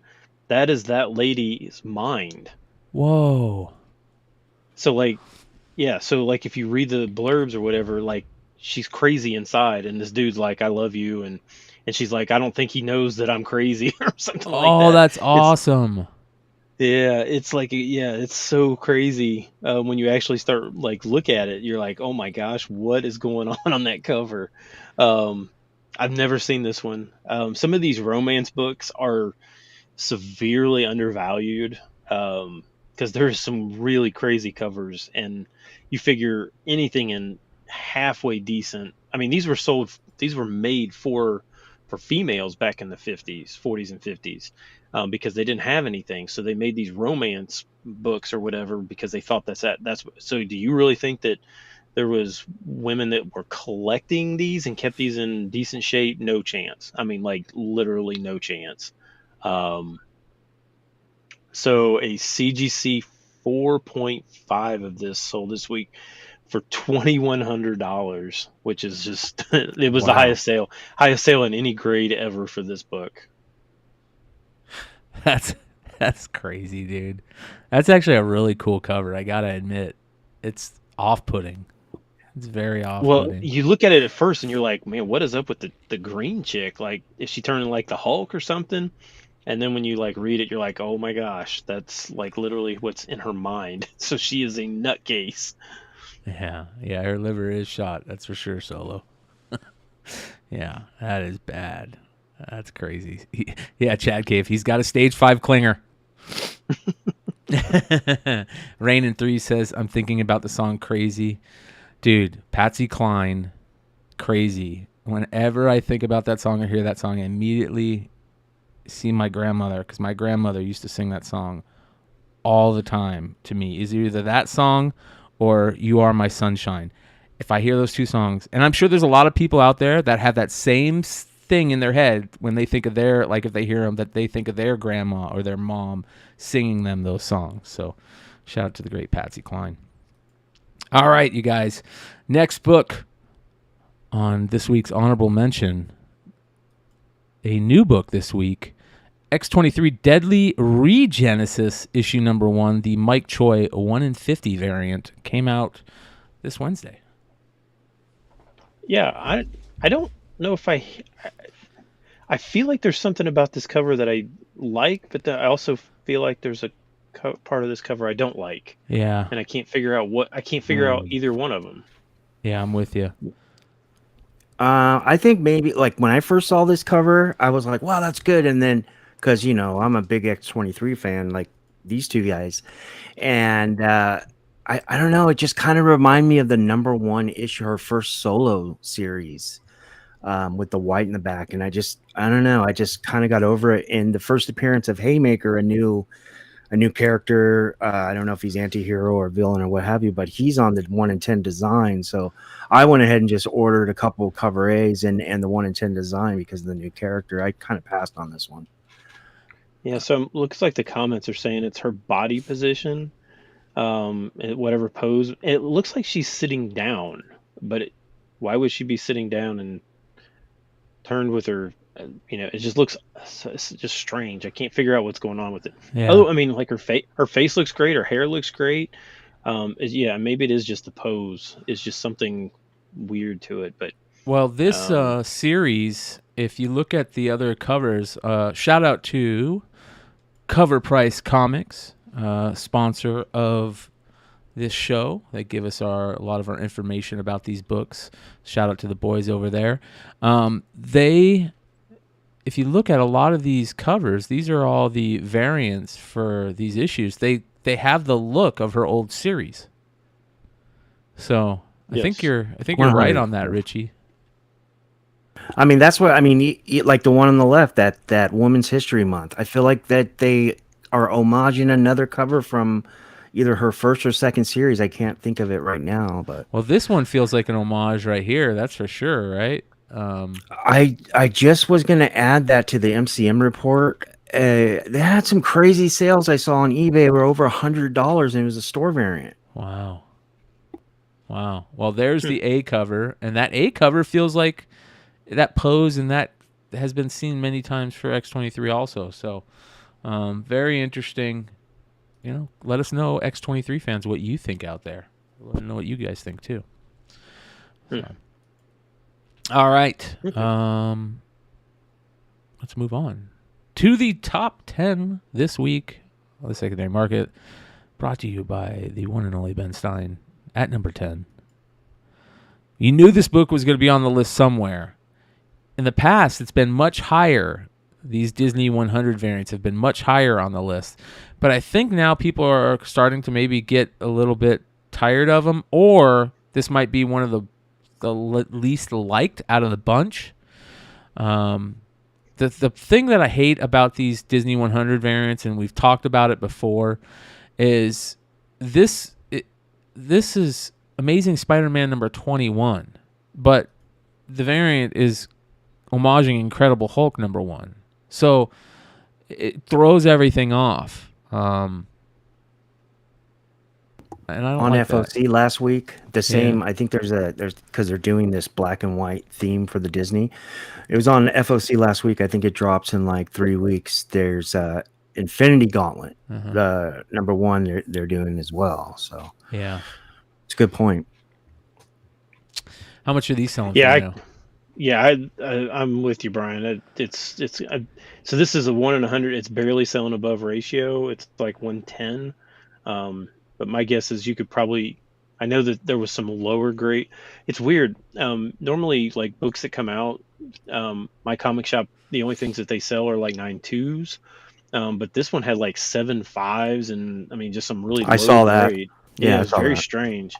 that is that lady's mind. Whoa. So like, yeah. So like, if you read the blurbs or whatever, like she's crazy inside, and this dude's like, "I love you," and she's like, "I don't think he knows that I'm crazy," or something like that. Oh, that's awesome. It's like, it's so crazy when you actually start like look at it. You're like, oh my gosh, what is going on that cover? I've never seen this one. Some of these romance books are severely undervalued because there's some really crazy covers, and you figure anything in halfway decent. I mean, these were made for females back in the 40s and 50s. Because they didn't have anything, so they made these romance books or whatever because they thought that's. So, do you really think that there was women that were collecting these and kept these in decent shape? No chance. I mean, like literally no chance. So a CGC 4.5 of this sold this week for $2,100, which is just it was the highest sale in any grade ever for this book. That's crazy, dude. That's actually a really cool cover. I gotta admit, it's off-putting. It's very Well, off-putting. you look at it at first and you're like, man, what is up with the green chick? Like, is she turning like the Hulk or something? And then when you like read it, you're like, oh my gosh, that's like literally what's in her mind. So she is a nutcase. Yeah, her liver is shot. That's for sure, Solo. Yeah, that is bad. That's crazy. Yeah, Chad Cave. He's got a stage 5 clinger. Rain in 3 says, I'm thinking about the song Crazy. Dude, Patsy Cline, Crazy. Whenever I think about that song or hear that song, I immediately see my grandmother, because my grandmother used to sing that song all the time to me. Is either that song or You Are My Sunshine. If I hear those two songs, and I'm sure there's a lot of people out there that have that same thing in their head when they think of their, like if they hear them, that they think of their grandma or their mom singing them those songs. So shout out to the great Patsy Cline. All right, you guys. Next book on this week's honorable mention. A new book this week. X-23 Deadly Regenesis, issue number 1. The Mike Choi 1 in 50 variant came out this Wednesday. Yeah, I don't know if I feel like there's something about this cover that I like, but I also feel like there's a part of this cover I don't like. Yeah. And I can't figure out out either one of them. Yeah, I'm with you. I think maybe like when I first saw this cover, I was like, wow, that's good. And then, because, you know, I'm a big X-23 fan, like these two guys. And I don't know, it just kind of reminded me of the number 1 issue, her first solo series with the white in the back. And I don't know, I just kind of got over it. In the first appearance of Haymaker, a new character. I don't know if he's anti-hero or villain or what have you, but he's on the 1 in 10 design. So I went ahead and just ordered a couple of cover A's and the 1 in 10 design because of the new character. I kind of passed on this one. Yeah, so it looks like the comments are saying it's her body position, whatever pose. It looks like she's sitting down, but why would she be sitting down and turned with her? It just looks just strange. I can't figure out what's going on with it. Yeah. Oh, I mean, like her face looks great. Her hair looks great. Yeah, maybe it is just the pose. It's just something weird to it. But well, this series, if you look at the other covers, shout out to Cover Price Comics, sponsor of this show. They give us a lot of our information about these books. Shout out to the boys over there. If you look at a lot of these covers, these are all the variants for these issues. They have the look of her old series. So I think you're right on that, Richie. I mean, that's what I mean. Like the one on the left, that Women's History Month. I feel like that they are homaging another cover from either her first or second series. I can't think of it right now, but well, this one feels like an homage right here. That's for sure, right? I just was going to add that to the MCM report. They had some crazy sales I saw on eBay were over $100, and it was a store variant. Wow. Well, there's the A cover, and that A cover feels like that pose, and that has been seen many times for X-23 also. So, very interesting. Let us know, X-23 fans, what you think out there. Let us know what you guys think too. So. All right. Let's move on to the top 10 this week on the secondary market, brought to you by the one and only Ben Stein at number 10. You knew this book was going to be on the list somewhere. In the past, it's been much higher. These Disney 100 variants have been much higher on the list. But I think now people are starting to maybe get a little bit tired of them, or this might be one of the least liked out of the bunch. The thing that I hate about these Disney 100 variants, and we've talked about it before, is this is Amazing Spider-Man number 21, but the variant is homaging Incredible Hulk number 1. So it throws everything off. And I don't on like FOC that. last week, the same. Yeah. I think there's because they're doing this black and white theme for the Disney. It was on FOC last week. I think it drops in like 3 weeks. There's Infinity Gauntlet, Uh-huh. the number one they're doing as well. So Yeah. it's a good point. How much are these selling Yeah, for now? I'm with you, Brian. So this is a 1 in 100. It's barely selling above ratio. It's like 110. But my guess is you could probably. I know that there was some lower grade. It's weird. Normally, like books that come out, my comic shop, the only things that they sell are like 9.2s. But this one had like 7.5s, and I mean just some really I low saw that. grade. Yeah, Yeah, I it's saw very that. strange.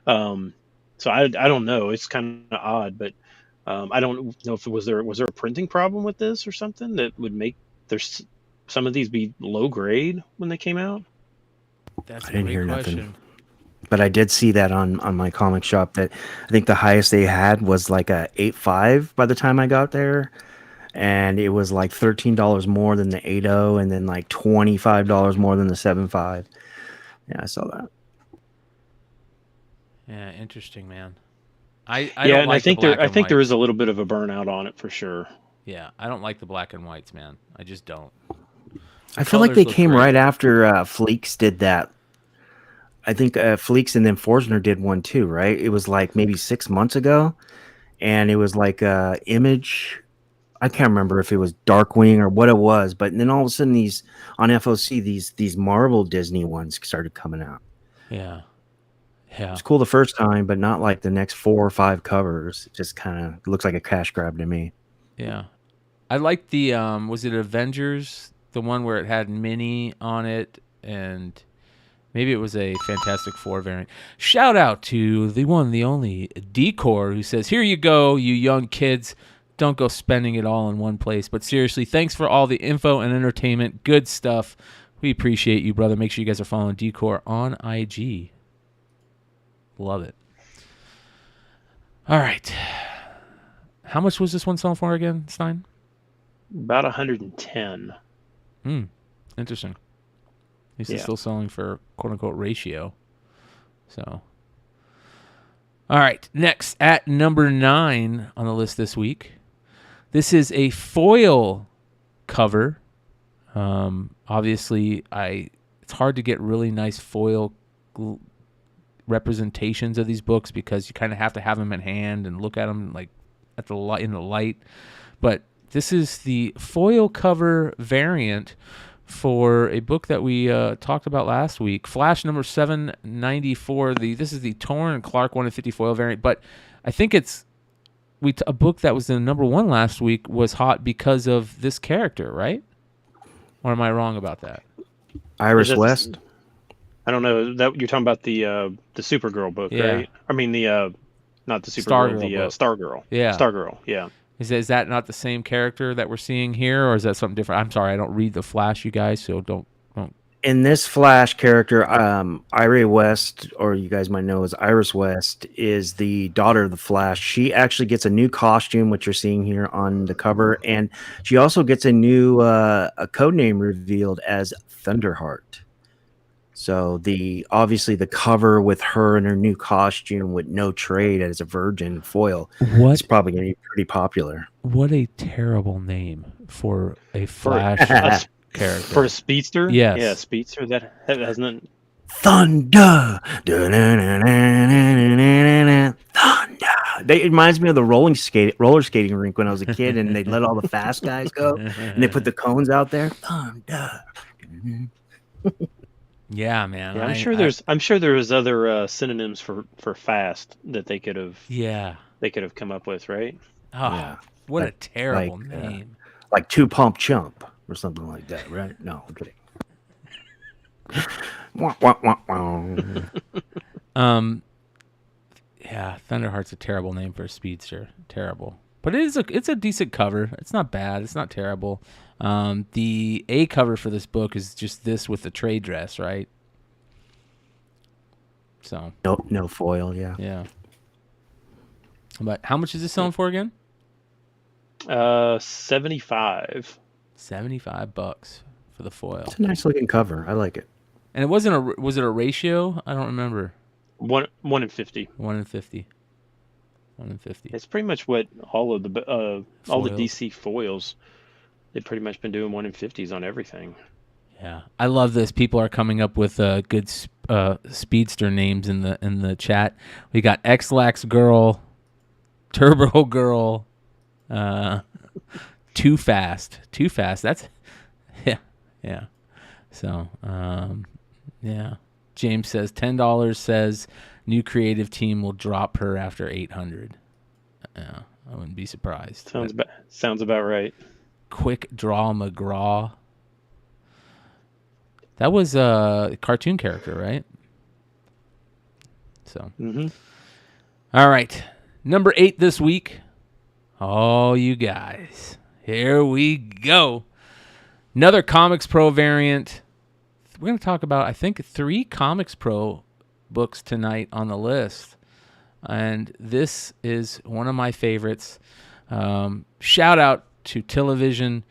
So I don't know. It's kind of odd, but I don't know if was there a printing problem with this or something that would make there's some of these be low grade when they came out. That's I a didn't great hear question. nothing. But I did see that on my comic shop that I think the highest they had was like a 8.5 by the time I got there. And it was like $13 more than the 8.0 and then like $25 more than the 7.5. Yeah, I saw that. Yeah, interesting, man. I Yeah, don't and like the black I and think there is whites. a little bit of a burnout on it for sure. Yeah, I don't like the black and whites, man. I just don't. I feel like colors they look came great. right after Fleeks did that. I think Fleeks and then Forstner did one too, right? It was like maybe 6 months ago. And it was like Image. I can't remember if it was Darkwing or what it was, but then all of a sudden these on FOC these Marvel Disney ones started coming out. Yeah. Yeah. It's cool the first time, but not like the next 4 or 5 covers. It just kind of looks like a cash grab to me. Yeah. I like the was it Avengers, the one where it had Minnie on it, and maybe it was a Fantastic Four variant. Shout out to the one, the only Decor, who says, "Here you go, you young kids. Don't go spending it all in one place. But seriously, thanks for all the info and entertainment. Good stuff. We appreciate you, brother. Make sure you guys are following Decor on IG. Love it. All right. How much was this one selling for again, Stein? About 110. Interesting. At least it's Yeah. still selling for quote unquote ratio. So, all right. Next at number 9 on the list this week. This is a foil cover. Obviously, it's hard to get really nice foil representations of these books because you kind of have to have them in hand and look at them like at the light in the light. But this is the foil cover variant for a book that we talked about last week, Flash number 794. This is the Torn Clark 1 in 50 foil variant, but I think it's a book that was the number 1 last week was hot because of this character, right? Or am I wrong about that? Iris Is that West. I don't know. That you're talking about the Supergirl book, Yeah. right? I mean the not the Stargirl Supergirl, the book. Stargirl. Yeah. Stargirl. Yeah. Is that not the same character that we're seeing here, or is that something different? I'm sorry, I don't read the Flash, you guys, so don't. In this Flash character, Iris West, or you guys might know as Iris West, is the daughter of the Flash. She actually gets a new costume, which you're seeing here on the cover, and she also gets a new a code name revealed as Thunderheart. So obviously the cover with her in her new costume with no trade as a virgin foil is probably going to be pretty popular. What a terrible name for a Flash character. For a speedster? Yes. Yeah, speedster. That hasn't. Thunder. Thunder. It reminds me of the roller skating rink when I was a kid, and they let all the fast guys go, and they put the cones out there. Thunder. Yeah, man. Yeah, I'm sure there was other synonyms for fast that they could have. Yeah. They could have come up with, right? Oh, Yeah. what a terrible name. Like 2 Pump Chump or something like that, right? No, I'm kidding. Yeah, Thunderheart's a terrible name for a speedster. Terrible. But it's a decent cover. It's not bad. It's not terrible. The A cover for this book is just this with the trade dress, right? So no foil, yeah. Yeah. But how much is this selling for again? 75. $75 for the foil. It's a nice looking cover. I like it. And it was it a ratio? I don't remember. 1 in 50. 1 in 50. 1 in 50. It's pretty much what all of the Foils. DC foils. They've pretty much been doing 1 in 50s on everything. Yeah, I love this. People are coming up with good speedster names in the chat. We got X-Lax Girl, Turbo Girl, Too Fast. That's yeah. So yeah. James says $10 says new creative team will drop her after 800. Yeah, I wouldn't be surprised. Sounds about right. Quick Draw McGraw. That was a cartoon character, right? So, All right. Number 8 this week. Oh, you guys. Here we go. Another Comics Pro variant. We're going to talk about, I think, 3 Comics Pro books tonight on the list. And this is one of my favorites. Shout out to Television.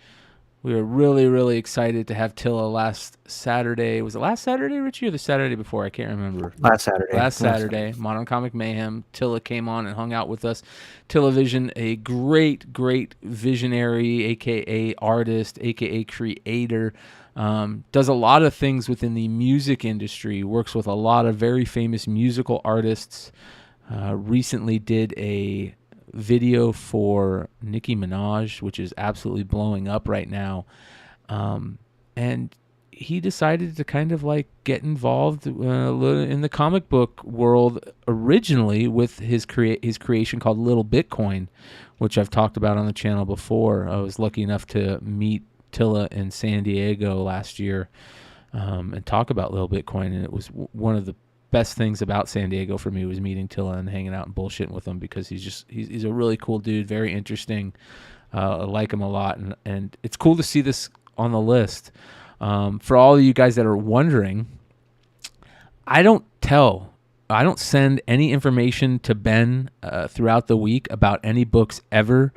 We were really, really excited to have Tilla last Saturday. Was it last Saturday, Richie, or the Saturday before? I can't remember. Last Saturday. Last Saturday. Modern Comic Mayhem. Tilla came on and hung out with us. Television, a great, great visionary, a.k.a. artist, a.k.a. creator. Does a lot of things within the music industry. Works with a lot of very famous musical artists. Recently did a video for Nicki Minaj, which is absolutely blowing up right now, and he decided to kind of like get involved in the comic book world originally with his creation called Little Bitcoin, which I've talked about on the channel before. I was lucky enough to meet Tilla in San Diego last year and talk about Little Bitcoin, and it was one of the best things about San Diego for me was meeting Tilla and hanging out and bullshitting with him, because he's a really cool dude, very interesting. I like him a lot, and it's cool to see this on the list. For all of you guys that are wondering, I don't send any information to Ben throughout the week about any books ever.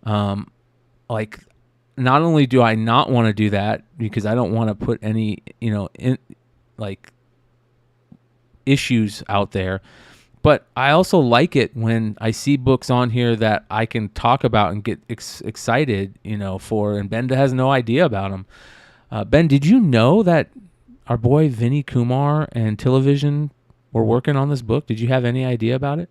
Like, not only do I not want to do that because I don't want to put any, issues out there, but I also like it when I see books on here that I can talk about and get excited, for, and Ben has no idea about them. Ben, did you know that our boy Vinny Kumar and Television were working on this book? Did you have any idea about it?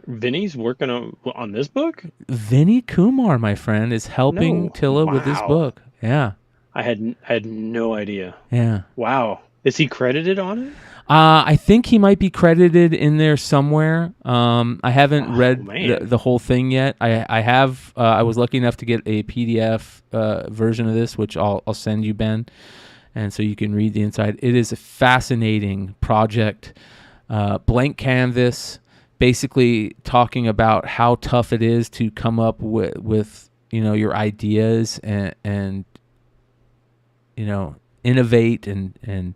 Vinny's working on this book? Vinny Kumar, my friend, is helping Tilla with this book. Yeah. I had no idea. Yeah. Wow. Is he credited on it? I think he might be credited in there somewhere. I haven't read the whole thing yet. I have. I was lucky enough to get a PDF version of this, which I'll send you, Ben, and so you can read the inside. It is a fascinating project. Blank canvas, basically talking about how tough it is to come up with your ideas and innovate and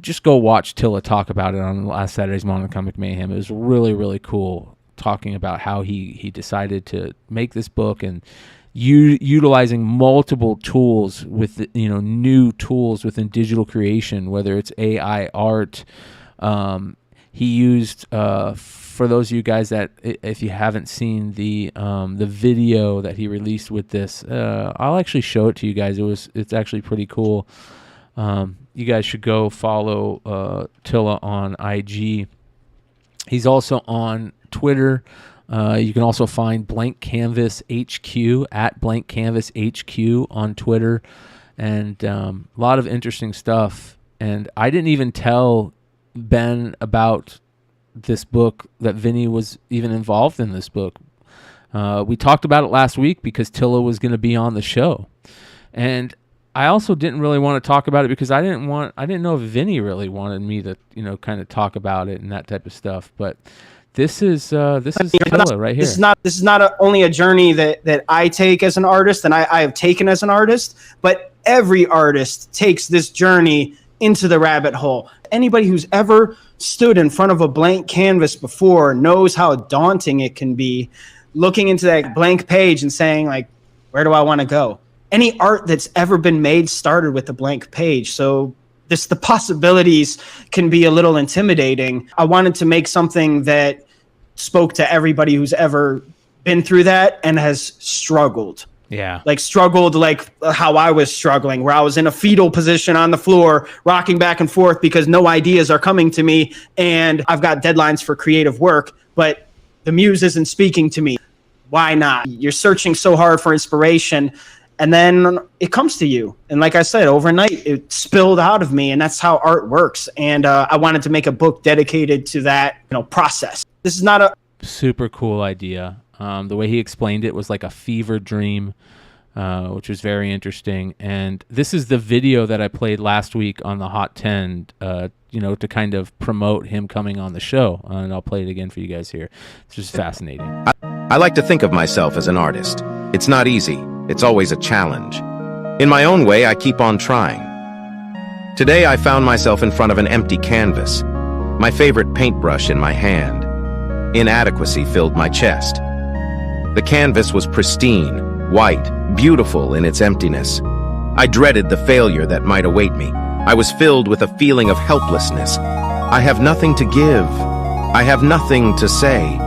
just go watch Tilla talk about it on last Saturday's Modern Comic Mayhem. It was really, really cool talking about how he decided to make this book and utilizing multiple tools with new tools within digital creation, whether it's AI art. He used for those of you guys that, if you haven't seen the video that he released with this, I'll actually show it to you guys. It's actually pretty cool. You guys should go follow Tilla on IG. He's also on Twitter. You can also find Blank Canvas HQ at Blank Canvas HQ on Twitter, and a lot of interesting stuff. And I didn't even tell Ben about this book, that Vinny was even involved in this book. We talked about it last week because Tilla was going to be on the show, and I also didn't really want to talk about it because I didn't know if Vinny really wanted me to, kind of talk about it and that type of stuff. But this is Tilla right here. This is not only a journey that I take as an artist and I have taken as an artist, but every artist takes this journey into the rabbit hole. Anybody who's ever stood in front of a blank canvas before knows how daunting it can be, looking into that blank page and saying, like, where do I want to go? Any art that's ever been made started with a blank page. So the possibilities can be a little intimidating. I wanted to make something that spoke to everybody who's ever been through that and has struggled. Yeah. Like struggled like how I was struggling, where I was in a fetal position on the floor, rocking back and forth because no ideas are coming to me. And I've got deadlines for creative work, but the muse isn't speaking to me. Why not? You're searching so hard for inspiration, and then it comes to you. And like I said, overnight, it spilled out of me, and that's how art works. And I wanted to make a book dedicated to that, process. This is not a super cool idea. The way he explained it was like a fever dream, which was very interesting. And this is the video that I played last week on the Hot 10, to kind of promote him coming on the show. And I'll play it again for you guys here. It's just fascinating. I like to think of myself as an artist. It's not easy. It's always a challenge. In my own way, I keep on trying. Today, I found myself in front of an empty canvas, my favorite paintbrush in my hand. Inadequacy filled my chest. The canvas was pristine, white, beautiful in its emptiness. I dreaded the failure that might await me. I was filled with a feeling of helplessness. I have nothing to give. I have nothing to say.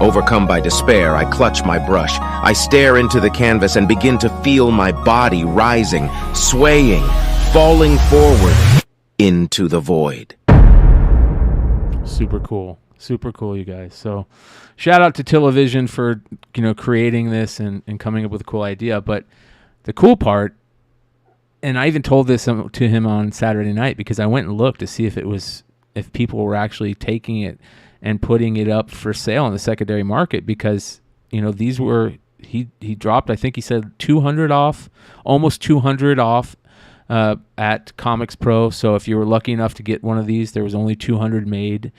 Overcome by despair, I clutch my brush. I stare into the canvas and begin to feel my body rising, swaying, falling forward into the void. Super cool. Super cool, you guys. So shout out to Television for, creating this and coming up with a cool idea. But the cool part, and I even told this to him on Saturday night because I went and looked to see if people were actually taking it and putting it up for sale in the secondary market, because, these were, he dropped, I think he said 200 off, almost 200 off at Comics Pro. So if you were lucky enough to get one of these, there was only 200 made.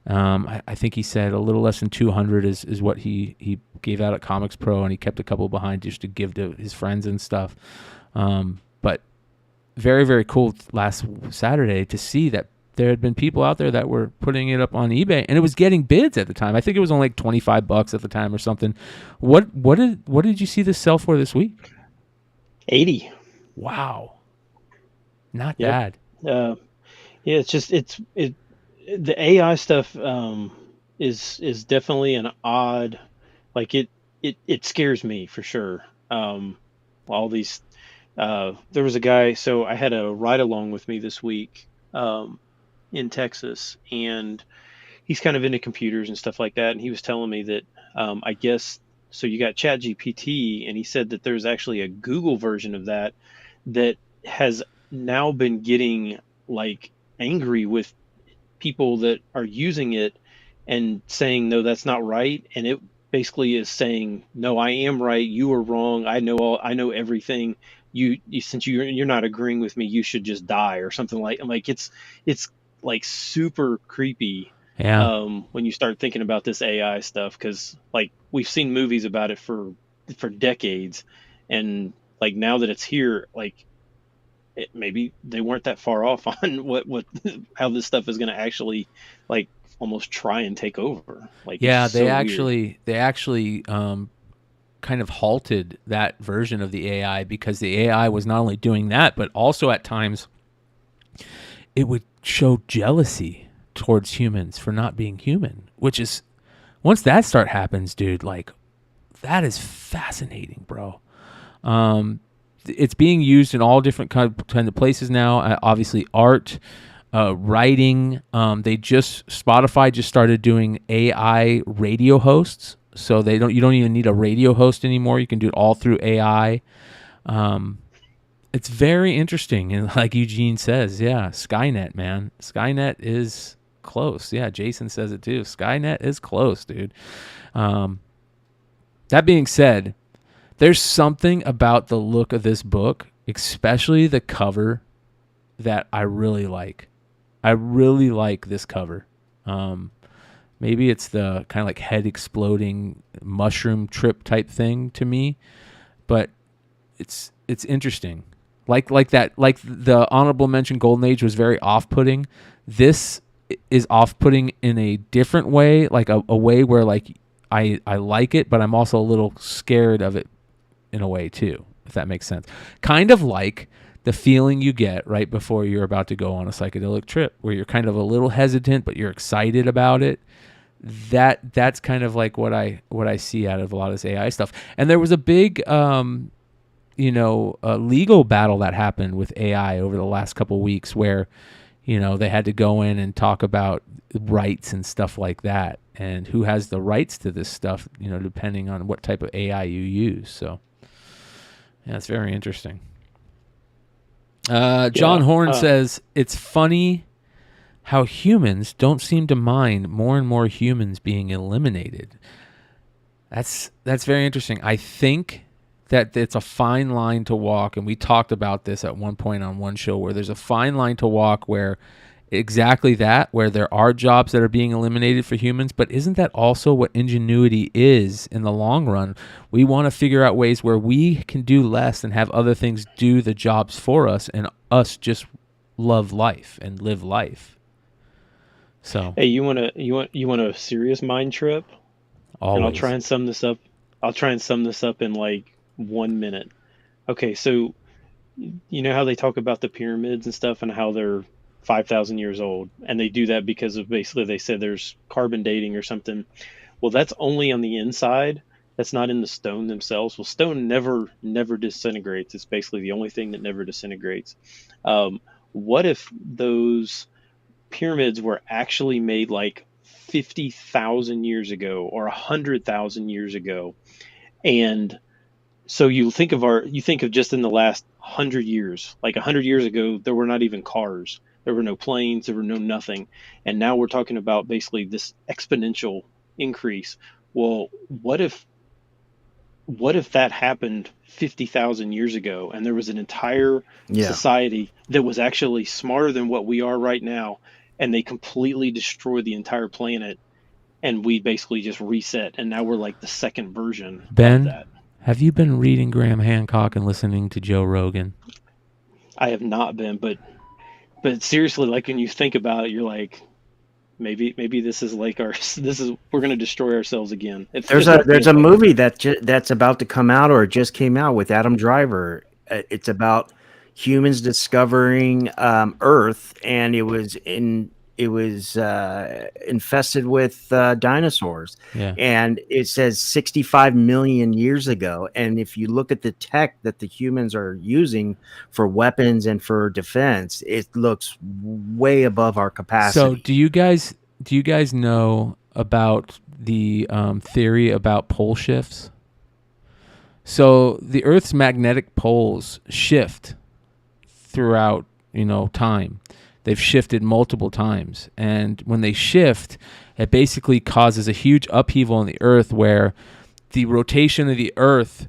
I think he said a little less than 200 is what he gave out at Comics Pro, and he kept a couple behind just to give to his friends and stuff. But very, very cool last Saturday to see that there had been people out there that were putting it up on eBay, and it was getting bids at the time. I think it was only like $25 at the time or something. What did you see this sell for this week? 80. Wow. Not bad. Yeah, it's just the AI stuff is definitely an odd, like it scares me for sure. All these there was a guy, so I had a ride along with me this week in Texas, and he's kind of into computers and stuff like that, and he was telling me that I guess, so you got ChatGPT, and he said that there's actually a Google version of that has now been getting like angry with people that are using it and saying, no, that's not right. And it basically is saying, no, I am right. You are wrong. I know everything. You since you're not agreeing with me, you should just die or something like it's like super creepy. Yeah. When you start thinking about this AI stuff, because like we've seen movies about it for decades, and like now that it's here, like maybe they weren't that far off on what how this stuff is going to actually like almost try and take over. Like, yeah, they so actually kind of halted that version of the AI, because the AI was not only doing that, but also at times it would show jealousy towards humans for not being human, which is, once that happens, dude, like that is fascinating, bro. It's being used in all different kind of places now. Obviously, art, writing. Spotify just started doing AI radio hosts, so you don't even need a radio host anymore. You can do it all through AI. It's very interesting, and like Eugene says, yeah, Skynet, man, Skynet is close. Yeah, Jason says it too. Skynet is close, dude. That being said, there's something about the look of this book, especially the cover, that I really like. I really like this cover. Maybe it's the kind of like head exploding mushroom trip type thing to me, but it's interesting. Like the honorable mention Golden Age was very off-putting. This is off-putting in a different way, like a way where like I like it, but I'm also a little scared of it in a way too, if that makes sense. Kind of like the feeling you get right before you're about to go on a psychedelic trip, where you're kind of a little hesitant, but you're excited about it. That's kind of like what I see out of a lot of this AI stuff. And there was a big legal battle that happened with AI over the last couple of weeks where, they had to go in and talk about rights and stuff like that, and who has the rights to this stuff, depending on what type of AI you use. So, yeah, it's very interesting. John Horn says, it's funny how humans don't seem to mind more and more humans being eliminated. That's very interesting. I think that it's a fine line to walk, and we talked about this at one point on one show, where there's a fine line to walk where exactly that, where there are jobs that are being eliminated for humans, but isn't that also what ingenuity is in the long run? We want to figure out ways where we can do less and have other things do the jobs for us, and us just love life and live life. So, hey, you want a serious mind trip? Always. And I'll try and sum this up in like 1 minute. Okay, so you know how they talk about the pyramids and stuff and how they're 5,000 years old, and they do that because of basically they said there's carbon dating or something. Well, that's only on the inside. That's not in the stone themselves. Well, stone never disintegrates. It's basically the only thing that never disintegrates. What if those pyramids were actually made like 50,000 years ago or 100,000 years ago? And so you think of just in the last 100 years, like 100 years ago, there were not even cars. There were no planes. There were no nothing. And now we're talking about basically this exponential increase. Well, what if that happened 50,000 years ago, and there was an entire society that was actually smarter than what we are right now, and they completely destroyed the entire planet, and we basically just reset, and now we're like the second version of that. Have you been reading Graham Hancock and listening to Joe Rogan? I have not been, but seriously, like when you think about it, you're like, maybe this is like we're going to destroy ourselves again. There's a movie that's about to come out, or it just came out, with Adam Driver. It's about humans discovering Earth, and it was infested with dinosaurs. Yeah. And it says 65 million years ago. And if you look at the tech that the humans are using for weapons and for defense, it looks way above our capacity. So do you guys know about the theory about pole shifts? So the Earth's magnetic poles shift throughout, time. They've shifted multiple times. And when they shift, it basically causes a huge upheaval in the Earth, where the rotation of the Earth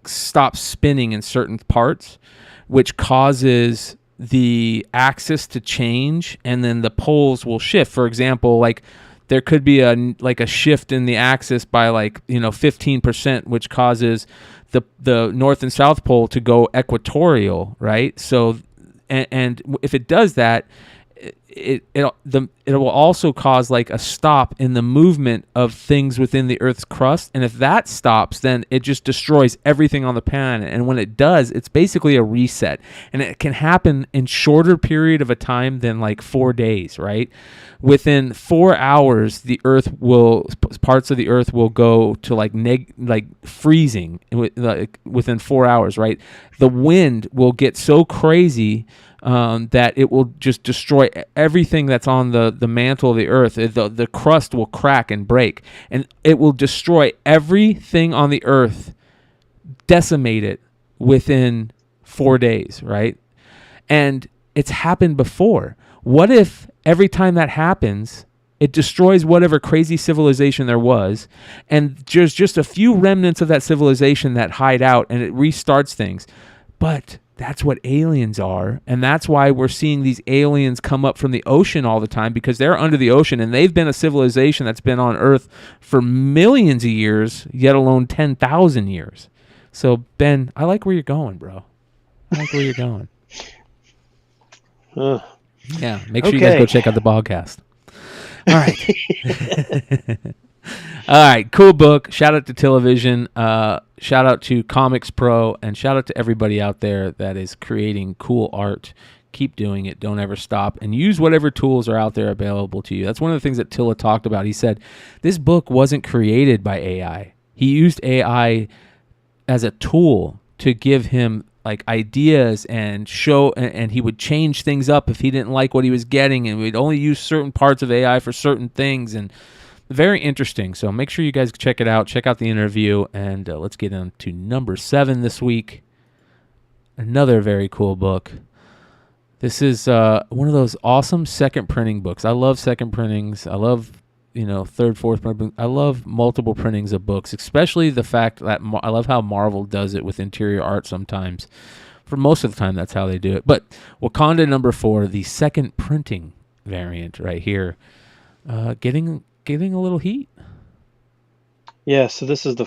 stops spinning in certain parts, which causes the axis to change, and then the poles will shift. For example, there could be a shift in the axis by 15%, which causes the north and south pole to go equatorial, right? So and if it does that, it will also cause a stop in the movement of things within the Earth's crust. And if that stops, then it just destroys everything on the planet. And when it does, it's basically a reset. And it can happen in shorter period of a time than 4 days, right? Within 4 hours, parts of the Earth will go to freezing within 4 hours, right? The wind will get so crazy that it will just destroy everything that's on the mantle of the Earth. The crust will crack and break, and it will destroy everything on the Earth, decimate it within 4 days, right? And it's happened before. What if every time that happens, it destroys whatever crazy civilization there was, and there's just a few remnants of that civilization that hide out, and it restarts things? But that's what aliens are, and that's why we're seeing these aliens come up from the ocean all the time, because they're under the ocean, and they've been a civilization that's been on Earth for millions of years, yet alone 10,000 years. So, Ben, I like where you're going, bro. I like where you're going. Yeah, make sure you guys go check out the podcast. All right. All right, cool book. Shout out to Television. Shout out to Comics Pro, and shout out to everybody out there that is creating cool art. Keep doing it. Don't ever stop. And use whatever tools are out there available to you. That's one of the things that Tilla talked about. He said, this book wasn't created by AI. He used AI as a tool to give him like ideas and show, and he would change things up if he didn't like what he was getting, and we'd only use certain parts of AI for certain things, and very interesting. So make sure you guys check it out. Check out the interview, and let's get on to number 7 this week. Another very cool book. This is one of those awesome second printing books. I love second printings. I love, third, fourth printing. I love multiple printings of books, especially the fact that I love how Marvel does it with interior art sometimes. For most of the time, that's how they do it. But Wakanda number 4, the second printing variant right here, getting a little heat. Yeah, so this is the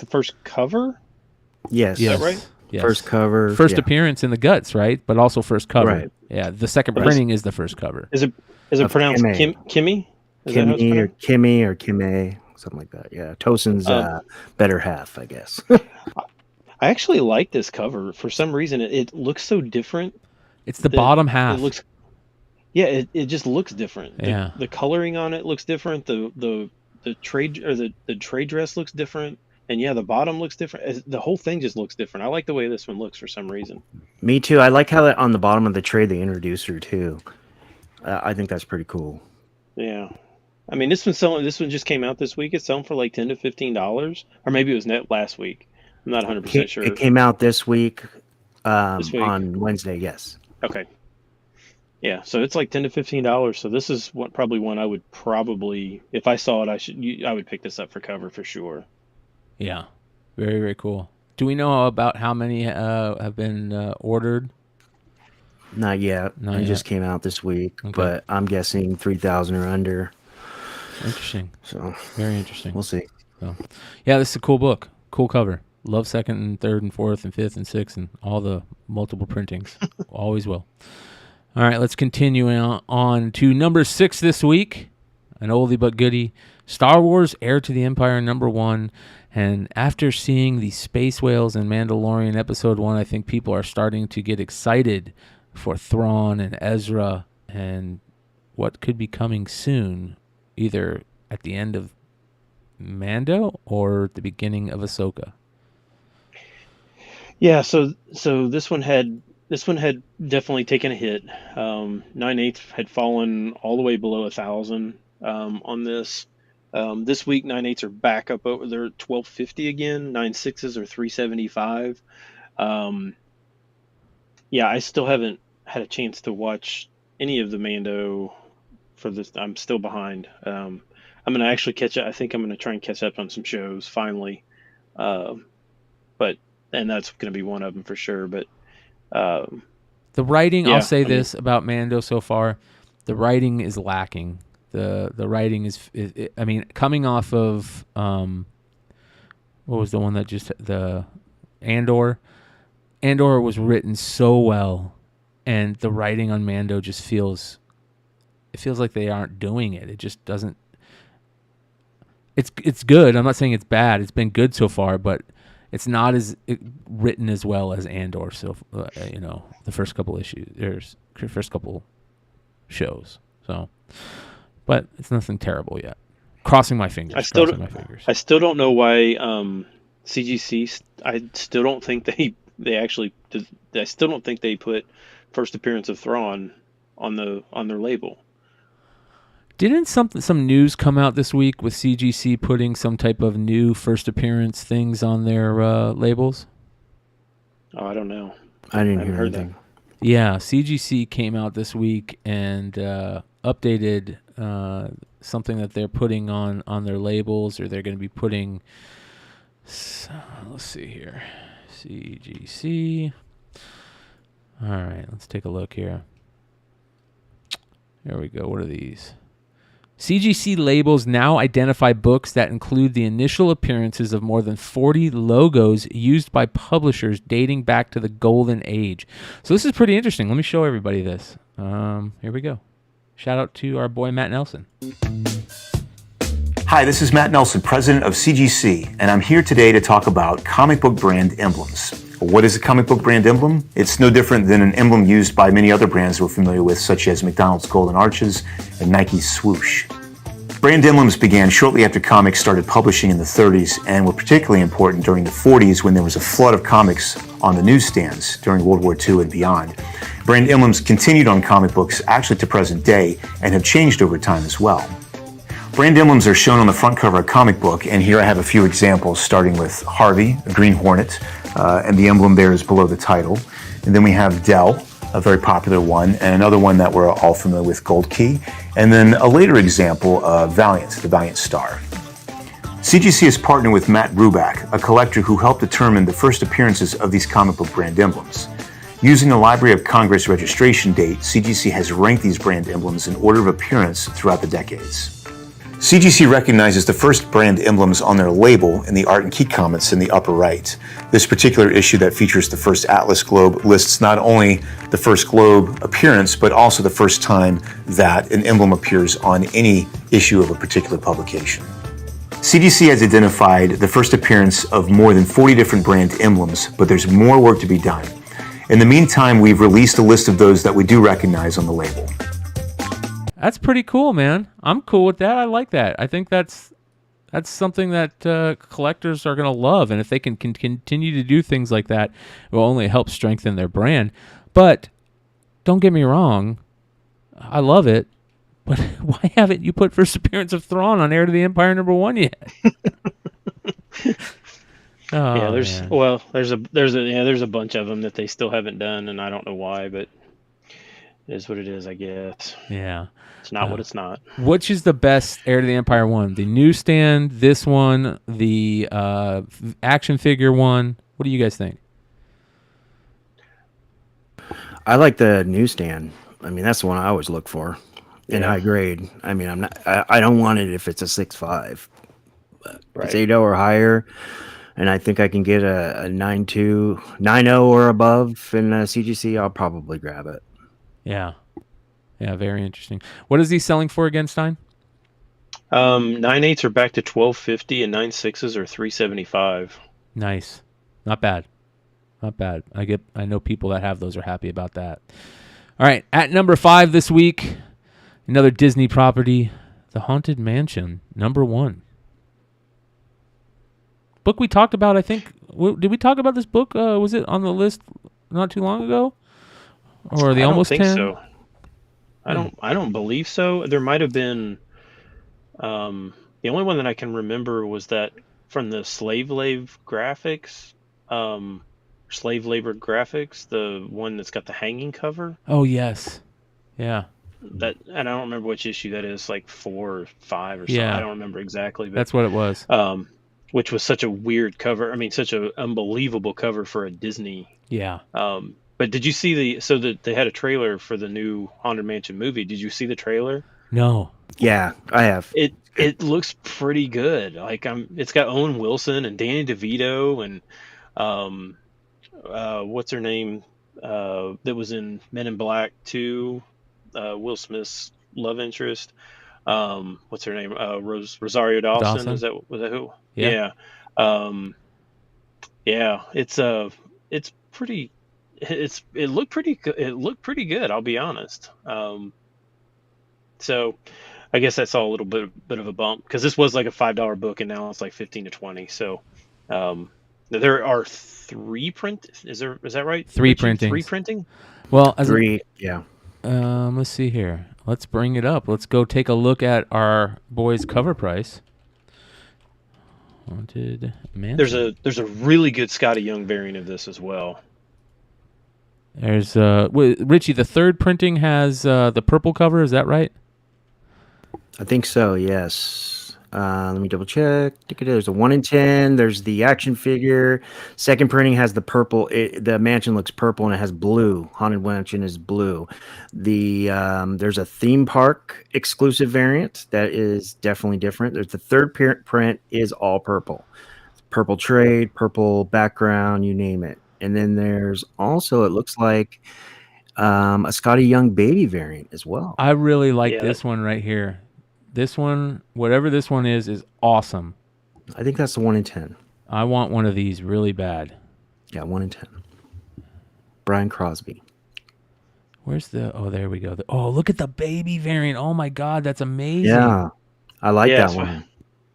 first cover? Yes. Is that right? Yes. First cover. First appearance in the guts, right? But also first cover. Right. Yeah, the second printing is the first cover. Is it pronounced Kimmy? Kimmy or Kimmy or Kimme, something like that. Yeah, Tosin's better half, I guess. I actually like this cover. For some reason, it looks so different. It's the bottom half. It just looks different. Yeah. The coloring on it looks different. The trade or the trade dress looks different. And yeah, the bottom looks different. The whole thing just looks different. I like the way this one looks for some reason. Me too. I like how that on the bottom of the tray they introduce her too. I think that's pretty cool. Yeah, I mean this one just came out this week. It's selling for like $10 to $15, or maybe it was last week. I'm not 100% sure. It came out this week, on Wednesday. Yes. Okay. Yeah, so it's like $10 to $15. So this is probably one I would probably, if I saw it, I would pick this up for cover for sure. Yeah, very, very cool. Do we know about how many have been ordered? Not yet. It just came out this week, but I'm guessing 3,000 or under. Interesting. So very interesting. We'll see. So, yeah, this is a cool book. Cool cover. Love second and third and fourth and fifth and sixth and all the multiple printings. Always will. All right, let's continue on to number 6 this week. An oldie but goodie. Star Wars Heir to the Empire number 1. And after seeing the Space Whales and Mandalorian episode 1, I think people are starting to get excited for Thrawn and Ezra and what could be coming soon, either at the end of Mando or the beginning of Ahsoka. Yeah, so this one had definitely taken a hit. 9/8 had fallen all the way below 1,000 on this. This week 9/8s are back up over there at 1,250 again. 9/6s are 375. Yeah, I still haven't had a chance to watch any of the Mando for this. I'm still behind. I'm gonna actually catch up. I think I'm gonna try and catch up on some shows finally. And that's gonna be one of them for sure. But the writing, I'll say this about Mando so far: the writing is lacking. The writing is I mean, coming off of what was the one that just the Andor was written so well, and the writing on Mando just feels like they aren't doing it. It just doesn't. It's good. I'm not saying it's bad. It's been good so far, but it's not as written as well as Andor. So the first couple issues, first couple shows. So. But it's nothing terrible yet. Crossing my fingers. I still don't know why CGC. I still don't think they actually. I still don't think they put first appearance of Thrawn on their label. Didn't some news come out this week with CGC putting some type of new first appearance things on their labels? Oh, I don't know. I didn't hear anything. Yeah, CGC came out this week and updated something that they're putting on their labels, or they're going to be putting. Let's see here, CGC. All right, let's take a look here. There we go. What are these? CGC labels now identify books that include the initial appearances of more than 40 logos used by publishers dating back to the Golden Age. So this is pretty interesting. Let me show everybody this. Here we go. Shout out to our boy Matt Nelson. Hi, this is Matt Nelson, president of CGC, and I'm here today to talk about comic book brand emblems. What is a comic book brand emblem? It's no different than an emblem used by many other brands we're familiar with, such as McDonald's Golden Arches and Nike's Swoosh. Brand emblems began shortly after comics started publishing in the 30s and were particularly important during the 40s when there was a flood of comics on the newsstands during World War II and beyond. Brand emblems continued on comic books actually to present day and have changed over time as well. Brand emblems are shown on the front cover of a comic book, and here I have a few examples, starting with Harvey, a Green Hornet, and the emblem there is below the title. And then we have Dell, a very popular one, and another one that we're all familiar with, Gold Key. And then a later example, Valiant, the Valiant Star. CGC has partnered with Matt Ruback, a collector who helped determine the first appearances of these comic book brand emblems. Using the Library of Congress registration date, CGC has ranked these brand emblems in order of appearance throughout the decades. CGC recognizes the first brand emblems on their label in the art and key comments in the upper right. This particular issue that features the first Atlas globe lists not only the first globe appearance, but also the first time that an emblem appears on any issue of a particular publication. CGC has identified the first appearance of more than 40 different brand emblems, but there's more work to be done. In the meantime, we've released a list of those that we do recognize on the label. That's pretty cool, man. I'm cool with that. I like that. I think that's something that collectors are going to love. And if they can continue to do things like that, it will only help strengthen their brand. But don't get me wrong. I love it. But why haven't you put first appearance of Thrawn on Heir to the Empire #1 yet? Oh, yeah, there's man. there's a bunch of them that they still haven't done, and I don't know why, but it is what it is, I guess. Yeah. It's not what it's not. Which is the best Heir to the Empire one? The newsstand, this one, the action figure one? What do you guys think? I like the newsstand. I mean, that's the one I always look for in high grade. I mean, I don't want it if it's a 6.5. But it's 8.0 or higher, and I think I can get a 9.2, 9.0 or above in CGC. I'll probably grab it. Yeah. Yeah, very interesting. What is he selling for again, Stein? 9.8s are back to $12.50 and 9.6s are $3.75. Nice. Not bad. Not bad. I know people that have those are happy about that. All right, at number 5 this week, another Disney property, The Haunted Mansion, #1. Book we talked about, I think. Did we talk about this book? Was it on the list not too long ago? Or the almost 10? I don't think so. I don't believe so. There might have been the only one that I can remember was that from the Slave Labor Graphics, the one that's got the hanging cover. Oh yes. Yeah. And I don't remember which issue that is, like 4 or 5 or something. Yeah. I don't remember exactly, but that's what it was. Which was such a weird cover. I mean, such an unbelievable cover for a Disney. Yeah. But did you see they had a trailer for the new Haunted Mansion movie? Did you see the trailer? No. Yeah, I have. It looks pretty good. Like it's got Owen Wilson and Danny DeVito and what's her name? That was in Men in Black 2, Will Smith's love interest. What's her name? Rosario Dawson. Was that who? Yeah. Yeah. It's pretty. It looked pretty good. It looked pretty good. I'll be honest. So, I guess that's all a little bit of a bump because this was like a $5 book and now it's like 15 to 20. So, there are 3 print. Is that right? 3 printing. 3 printing. Well, 3. Yeah. Let's see here. Let's bring it up. Let's go take a look at our boys' cover price. Haunted Mansion. There's a really good Scotty Young variant of this as well. There's Richie. The 3rd printing has the purple cover. Is that right? I think so. Yes. Let me double check. There's a 1 in 10. There's the action figure. 2nd printing has the purple. The mansion looks purple and it has blue. Haunted Mansion is blue. There's a theme park exclusive variant that is definitely different. There's the 3rd print is all purple. Purple trade, purple background, you name it. And then there's also, it looks like, a Scotty Young baby variant as well. I really like this one right here. This one, whatever this one is awesome. I think that's the 1 in 10. I want one of these really bad. Yeah, 1 in 10. Brian Crosby. Where's the? Oh, there we go. Oh, look at the baby variant. Oh my God, that's amazing. Yeah, I like Yeah, that one.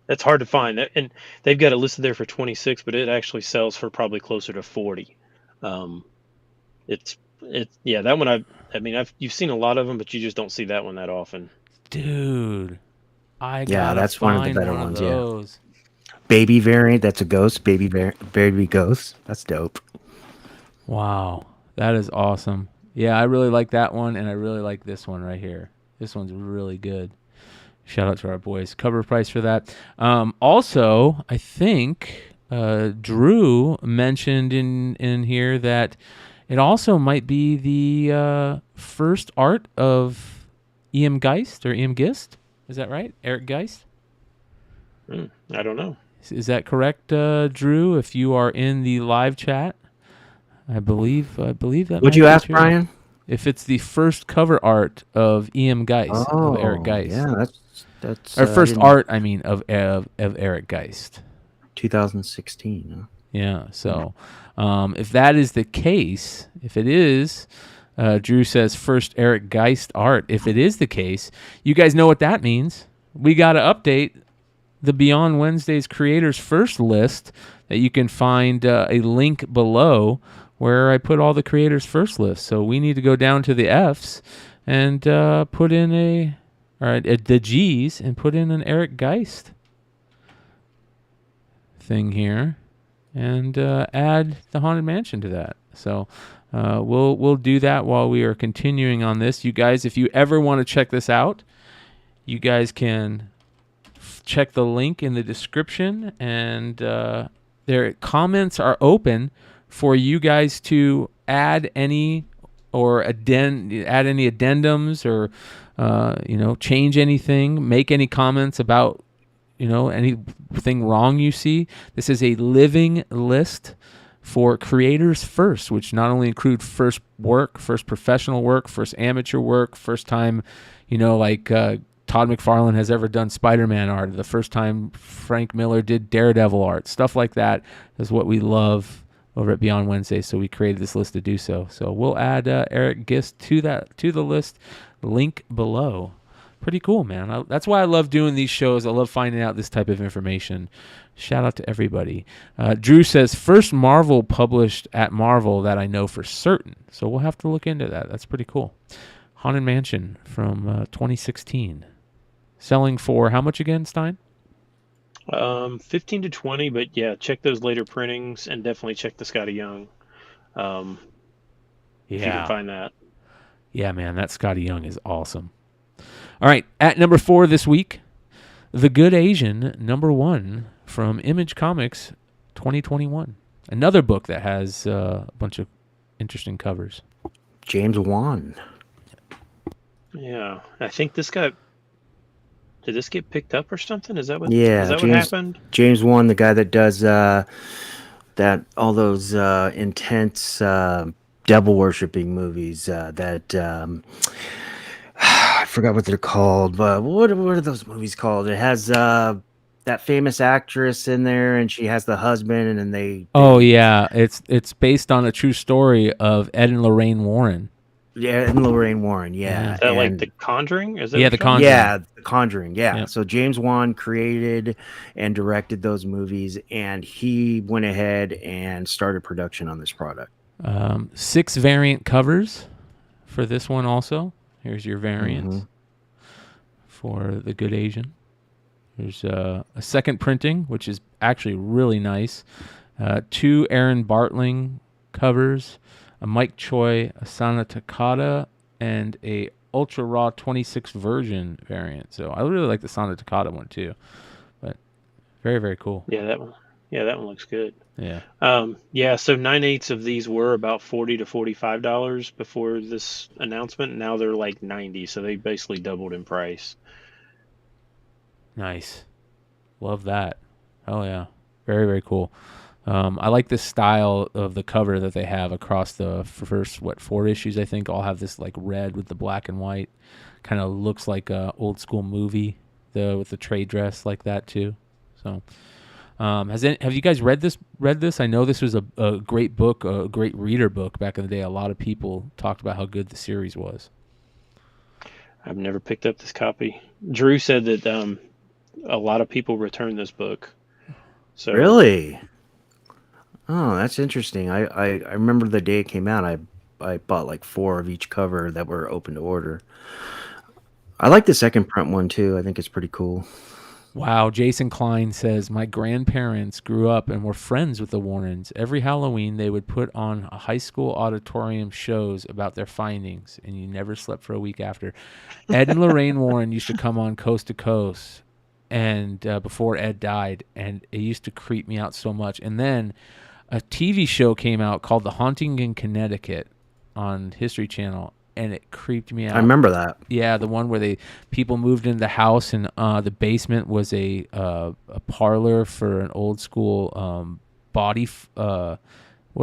that's hard to find. And they've got it listed there for 26, but it actually sells for probably closer to 40. Um, yeah, that one I mean you've seen a lot of them, but you just don't see that one that often. Dude, I Yeah, gotta that's one of the find better one of ones. Yeah. those. Baby variant. That's a ghost. Baby ghost. That's dope. Wow, that is awesome. Yeah, I really like that one, and I really like this one right here. This one's really good. Shout out to our boys. Cover price for that. Also, I think Drew mentioned in here that it also might be the first art of E.M. Geist or E.M. Gist. Is that right? Eric Geist? I don't know. Is that correct, Drew? If you are in the live chat, I believe that. Would you ask, Brian? If it's the first cover art of E.M. Geist, of Eric Geist. Yeah, that's or first art, I mean, of Eric Geist. 2016. Huh? Yeah. So, if that is the case, if it is, Drew says first Eric Geist art. If it is the case, you guys know what that means. We got to update the Beyond Wednesdays creators first list that you can find a link below where I put all the creators first list. So we need to go down to the F's and put in the G's and put in an Eric Geist thing here and add the Haunted Mansion to that. So we'll do that while we are continuing on this. You guys, if you ever want to check this out, you guys can check the link in the description, and their comments are open for you guys to add any addendums or change anything, make any comments about anything wrong you see. This is a living list for creators first, which not only include first work, first professional work, first amateur work, first time Todd McFarlane has ever done Spider-Man art, the first time Frank Miller did Daredevil art, stuff like that is what we love over at Beyond Wednesday. So we created this list to do so. So we'll add Eric Gist to the list, link below. Pretty cool, man. That's why I love doing these shows. I love finding out this type of information. Shout out to everybody. Drew says first Marvel published at Marvel that I know for certain. So we'll have to look into that. That's pretty cool. Haunted Mansion from 2016. Selling for how much again, Stein? 15 to 20, but yeah, check those later printings and definitely check the Scotty Young. If you can find that. Yeah, man, that Scotty Young is awesome. All right, at number 4 this week, The Good Asian, number 1 from Image Comics 2021. Another book that has a bunch of interesting covers. James Wan. Yeah, I think this got... Did this get picked up or something? Is that what? Yeah, is that what happened? James Wan, the guy that does all those intense devil worshipping movies. I forgot what they're called, but what are those movies called? It has that famous actress in there, and she has the husband, and they. Oh yeah, it's based on a true story of Ed and Lorraine Warren. Yeah, and Lorraine Warren, yeah. Is that like The Conjuring? Is that The Conjuring. Yeah, The Conjuring, yeah. So James Wan created and directed those movies, and he went ahead and started production on this product. 6 variant covers for this one also. Here's your variants for The Good Asian. There's a second printing, which is actually really nice. 2 Aaron Bartling covers. A Mike Choi, a Sana Takata, and a Ultra Raw 26 version variant. So I really like the Sana Takata one too. But very, very cool. Yeah, that one. Yeah, that one looks good. Yeah. Yeah, so 9/8 of these were about $40 to $45 before this announcement. Now they're like 90, so they basically doubled in price. Nice. Love that. Oh yeah. Very, very cool. I like this style of the cover that they have across the first 4 issues. I think all have this like red with the black and white. Kind of looks like a old school movie, with the trade dress like that too. So, have you guys read this? I know this was a great book, a great reader book back in the day. A lot of people talked about how good the series was. I've never picked up this copy. Drew said that a lot of people returned this book. So Really? Oh, that's interesting. I remember the day it came out. I bought like 4 of each cover that were open to order. I like the second print one too. I think it's pretty cool. Wow, Jason Klein says, my grandparents grew up and were friends with the Warrens. Every Halloween, they would put on a high school auditorium shows about their findings, and you never slept for a week after. Ed and Lorraine Warren used to come on Coast to Coast, and before Ed died, and it used to creep me out so much. And then a TV show came out called The Haunting in Connecticut on History Channel, and it creeped me out. I remember that. Yeah, the one where people moved into the house, and the basement was a parlor for an old school body. What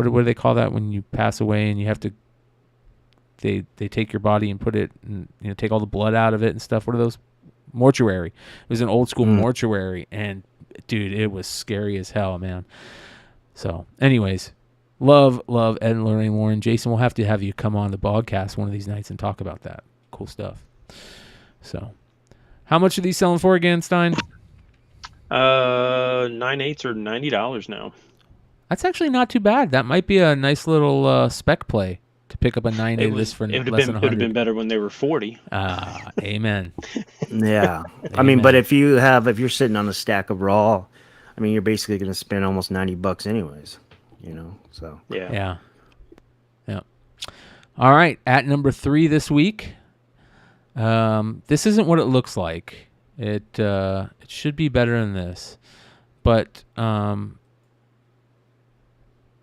do they call that when you pass away and you have to? They take your body and put it, and take all the blood out of it and stuff. What are those? Mortuary. It was an old school mortuary, and dude, it was scary as hell, man. So, anyways. Love Ed and Lorraine Warren. Jason, we'll have to have you come on the podcast one of these nights and talk about that. Cool stuff. So, how much are these selling for again, Stein? 9/8 or $90 now. That's actually not too bad. That might be a nice little spec play to pick up a 9/8 of this for less than 100. It would have been better when they were 40. Amen. Yeah. I mean, but if you're sitting on a stack of raw, I mean, you're basically going to spend almost $90 anyways. So yeah. All right, at number 3 this week. This isn't what it looks like. It should be better than this, but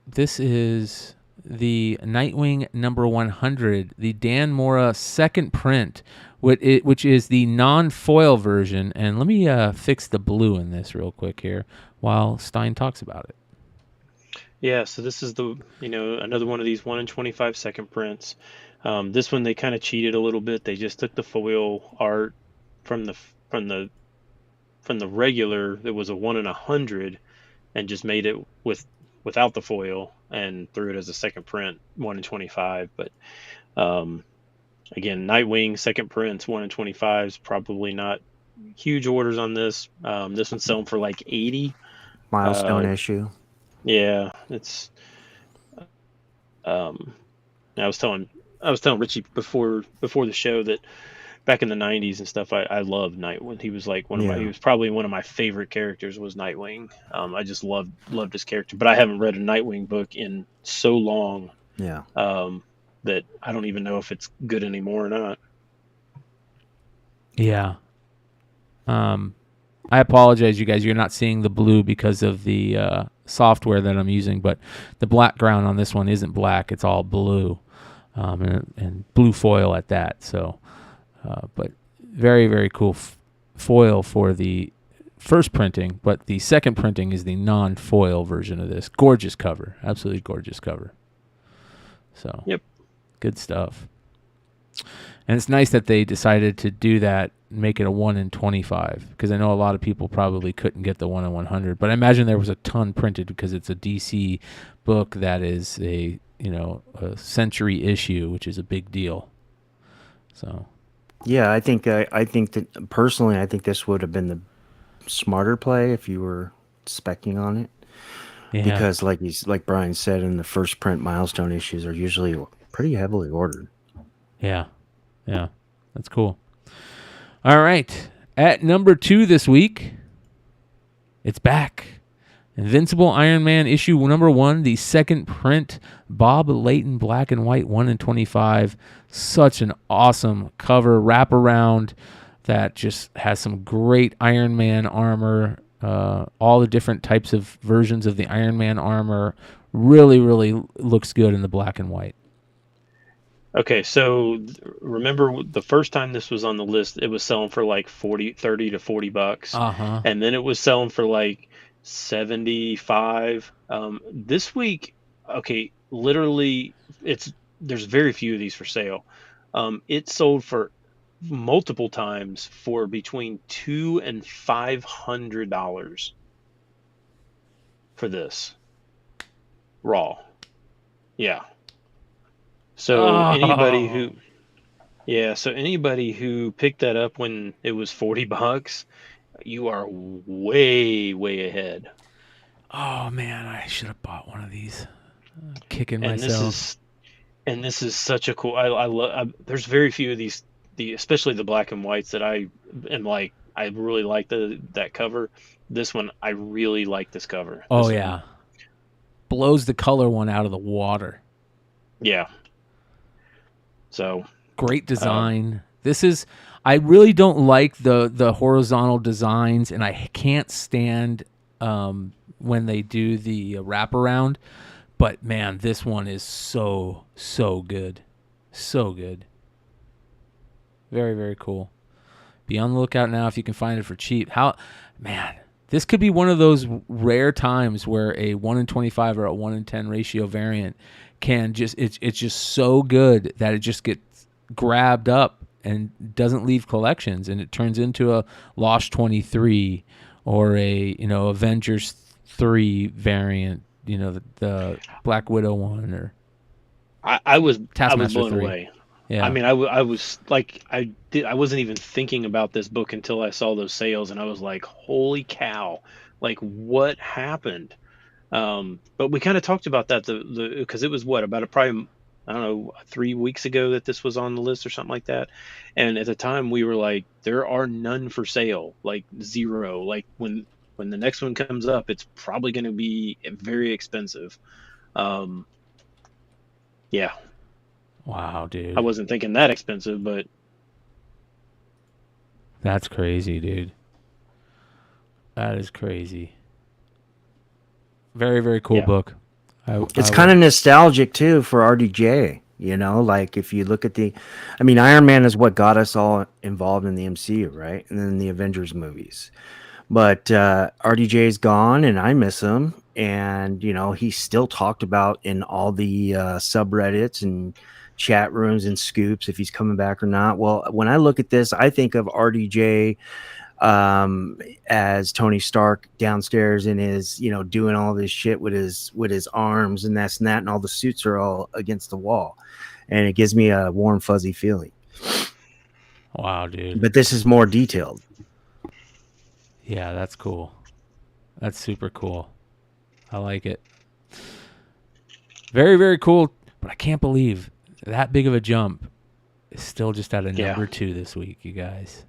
this is the Nightwing number 100, the Dan Mora second print, which is the non-foil version. And let me fix the blue in this real quick here while Stein talks about it. Yeah, so this is another one of these 1 in 25 second prints. This one they kind of cheated a little bit. They just took the foil art from the regular that was a 1 in 100 and just made it without the foil and threw it as a second print 1 in 25. But again, Nightwing second prints 1 in 25s, probably not huge orders on this. This one's selling for like 80. Milestone issue. Yeah, it's. I was telling Richie before the show that back in the '90s and stuff, I loved Nightwing. He was like he was probably one of my favorite characters was Nightwing. I just loved his character, but I haven't read a Nightwing book in so long. Yeah. That I don't even know if it's good anymore or not. Yeah. I apologize, you guys. You're not seeing the blue because of the software that I'm using, but the background on this one isn't black. It's all blue, and blue foil at that. So, but very, very cool foil for the first printing, but the second printing is the non-foil version of this. Gorgeous cover. Absolutely gorgeous cover. So, yep. Good stuff. And it's nice that they decided to do that, make it a 1 in 25, because I know a lot of people probably couldn't get the 1 in 100, but I imagine there was a ton printed because it's a DC book that is a century issue, which is a big deal. So, yeah, I think that personally, I think this would have been the smarter play if you were speccing on it, because like Brian said, in the first print, milestone issues are usually pretty heavily ordered. Yeah, that's cool. All right, at number 2 this week, it's back. Invincible Iron Man issue number 1, the second print, Bob Layton, black and white, 1 in 25. Such an awesome cover wraparound that just has some great Iron Man armor, all the different types of versions of the Iron Man armor. Really, really looks good in the black and white. Okay, so remember the first time this was on the list, it was selling for like 30 to $40. And then it was selling for like 75. This week, okay, literally there's very few of these for sale. It sold for multiple times for between $200 and $500 for this raw. Yeah. So anybody who picked that up when it was $40, you are way, way ahead. Oh man, I should have bought one of these. Kicking And myself. this is such a cool. I love. There's very few of these, especially the black and whites that I am like. I really like that cover. This one, I really like this cover. Oh This yeah, one, blows the color one out of the water. yeah. So Great design. This is. I really don't like the horizontal designs, and I can't stand when they do the wraparound. But man, this one is so good, so good. Very, very cool. Be on the lookout now if you can find it for cheap. Man, this could be one of those rare times where a 1 in 25 or a 1 in 10 ratio variant can just it's just so good that it just gets grabbed up and doesn't leave collections, and it turns into a Lost 23 or a Avengers 3 variant. The Black Widow one, or I was Taskmaster blown 3. away. Yeah. I mean, I was like, I wasn't even thinking about this book until I saw those sales, and I was like, holy cow, like what happened? But we kind of talked about that because it was probably, I don't know, 3 weeks ago that this was on the list or something like that. And at the time we were like, there are none for sale, like zero. Like when the next one comes up, it's probably going to be very expensive. Yeah. Wow, dude. I wasn't thinking that expensive, but that's crazy, dude. That is crazy. Very, very cool book. It's kind of nostalgic too for RDJ. Like if you look at Iron Man is what got us all involved in the MCU, right? And then the Avengers movies. But RDJ's gone, and I miss him. And he's still talked about in all the subreddits and chat rooms and scoops if he's coming back or not. Well, when I look at this, I think of RDJ as Tony Stark downstairs in his, doing all this shit with his arms and that, and all the suits are all against the wall, and it gives me a warm fuzzy feeling. Wow, dude. But this is more detailed. Yeah, that's cool. That's super cool. I like it. Very, very cool. But I can't believe that big of a jump is still just at a number 2 this week, you guys.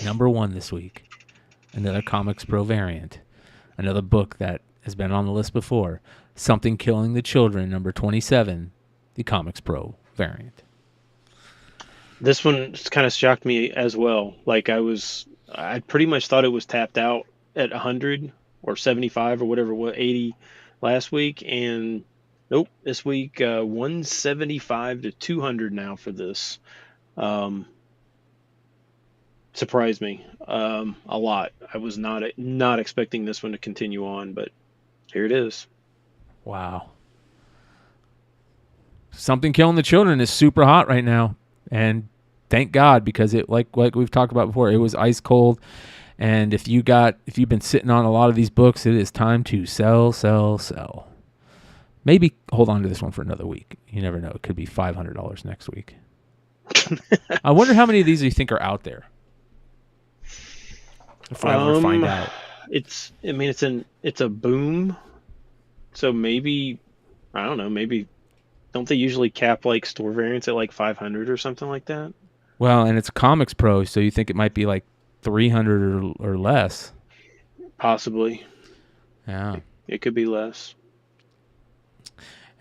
Number 1 this week. Another Comics Pro variant. Another book that has been on the list before. Something Killing the Children, number 27. The Comics Pro variant. this one kind of shocked me as well. Like I pretty much thought it was tapped out at 100 or 75 or whatever, 80 last week, and nope, this week 175 to 200 now for this. Surprised me a lot. I was not expecting this one to continue on, but here it is. Wow. Something Killing the Children is super hot right now, and thank God, because it like we've talked about before, it was ice cold. And if you've been sitting on a lot of these books, it is time to sell. Maybe hold on to this one for another week. You never know. It could be $500 next week. I wonder how many of these you think are out there. If I ever find out. It's a boom. So maybe, I don't know, maybe don't they usually cap like store variants at like 500 or something like that? Well, and it's Comics Pro, so you think it might be like 300 or less. Possibly. Yeah. It could be less.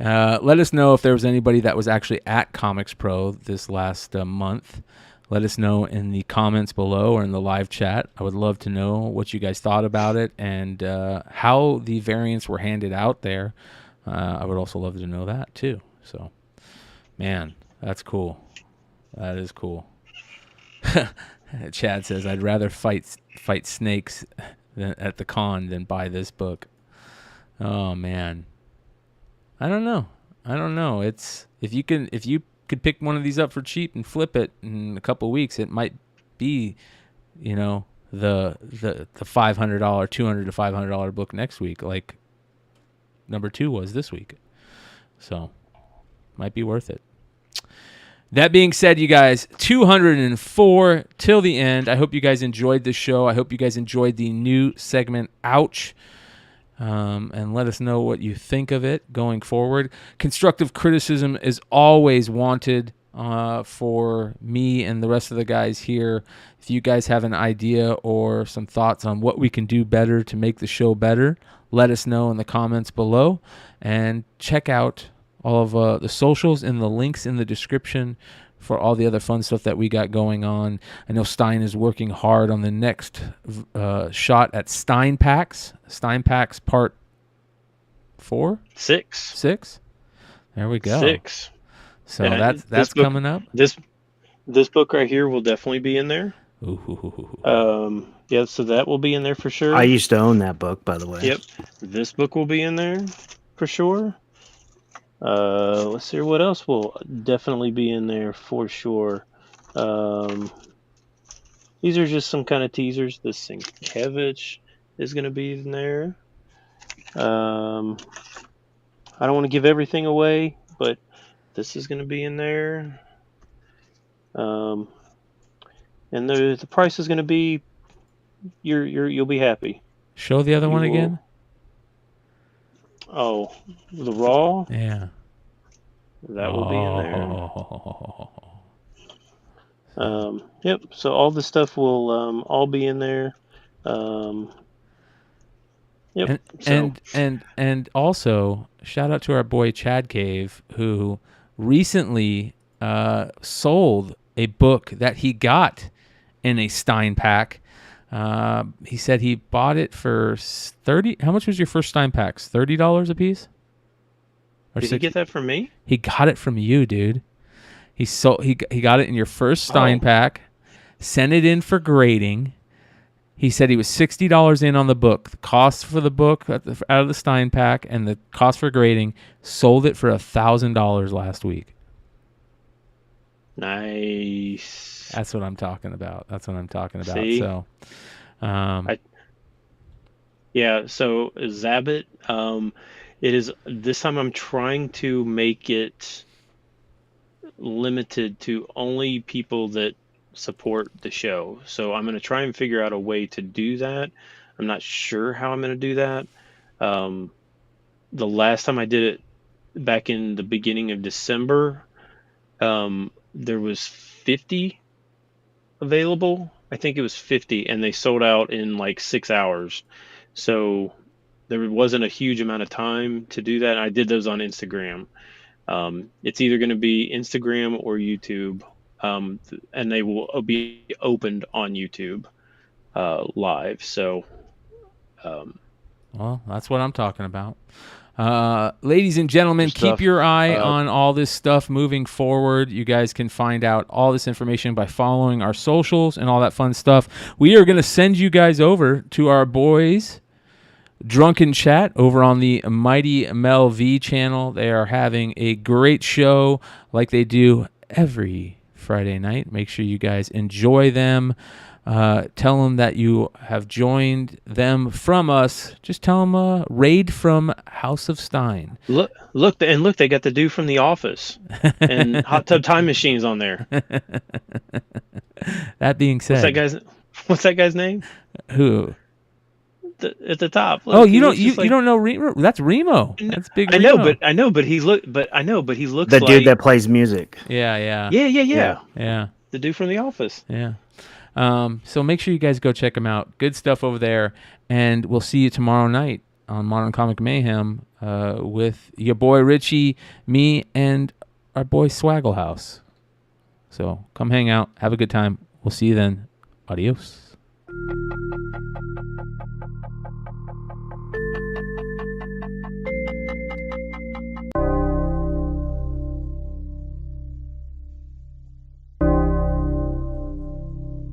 Let us know if there was anybody that was actually at Comics Pro this last month. Let us know in the comments below or in the live chat. I would love to know what you guys thought about it and how the variants were handed out there. I would also love to know that too. So, man, that's cool. That is cool. Chad says, I'd rather fight snakes at the con than buy this book. Oh, man. I don't know. It's if you could pick one of these up for cheap and flip it in a couple of weeks, it might be, the $500, $200 to $500 book next week, like number 2 was this week. So, might be worth it. That being said, you guys, 204 till the end. I hope you guys enjoyed the show. I hope you guys enjoyed the new segment, Ouch. And let us know what you think of it going forward. Constructive criticism is always wanted for me and the rest of the guys here. If you guys have an idea or some thoughts on what we can do better to make the show better, let us know in the comments below. And check out all of the socials and the links in the description for all the other fun stuff that we got going on. I know Stein is working hard on the next shot at Stein Packs. Stein Packs Part 4? 6. 6? There we go. 6. So And that's book, coming up. This book right here will definitely be in there. Ooh. Yeah, so that will be in there for sure. I used to own that book, by the way. Yep. This book will be in there for sure. Let's see what else will definitely be in there for sure. These are just some kind of teasers. This Sienkiewicz is going to be in there. I don't want to give everything away, but this is going to be in there. And the price is going to be you'll be happy. Show the other one again. Oh, the Raw? Yeah. That will be in there. Yep, so all the stuff will all be in there. Yep. And also, shout out to our boy Chad Cave, who recently sold a book that he got in a Stein pack. He said he bought it for $30. How much was your first Stein packs? $30 a piece? Or Did you get that from me? He got it from you, dude. He got it in your first Stein pack, sent it in for grading. He said he was $60 in on the book. The cost for the book out of the Stein pack and the cost for grading, sold it for $1,000 last week. Nice. That's what I'm talking about. See? So, yeah. So Zabit, it is this time. I'm trying to make it limited to only people that support the show. So I'm going to try and figure out a way to do that. I'm not sure how I'm going to do that. The last time I did it back in the beginning of December, there was 50 available. I think it was 50, and they sold out in like 6 hours. So there wasn't a huge amount of time to do that. I did those on Instagram. It's either going to be Instagram or YouTube, and they will be opened on YouTube live. So, well, that's what I'm talking about. Ladies and gentlemen, keep your eye on all this stuff moving forward. You guys can find out all this information by following our socials and all that fun stuff. We are going to send you guys over to our boys' Drunken Chat over on the Mighty Mel V channel. They are having a great show like they do every Friday night. Make sure you guys enjoy them. Tell them that you have joined them from us. Just tell them raid from House of Stein. Look, they got the dude from The Office and Hot Tub Time Machine's on there. That being said, what's that guy's name? Who? At the top. Look, you don't know Remo? That's Remo. That's big. Remo. I know, but he looks the dude that plays music. Yeah. The dude from The Office. Yeah. So make sure you guys go check them out. Good stuff over there, and we'll see you tomorrow night on Modern Comic Mayhem with your boy Richie, me, and our boy Swaggle House. So come hang out, have a good time. We'll see you then. Adios.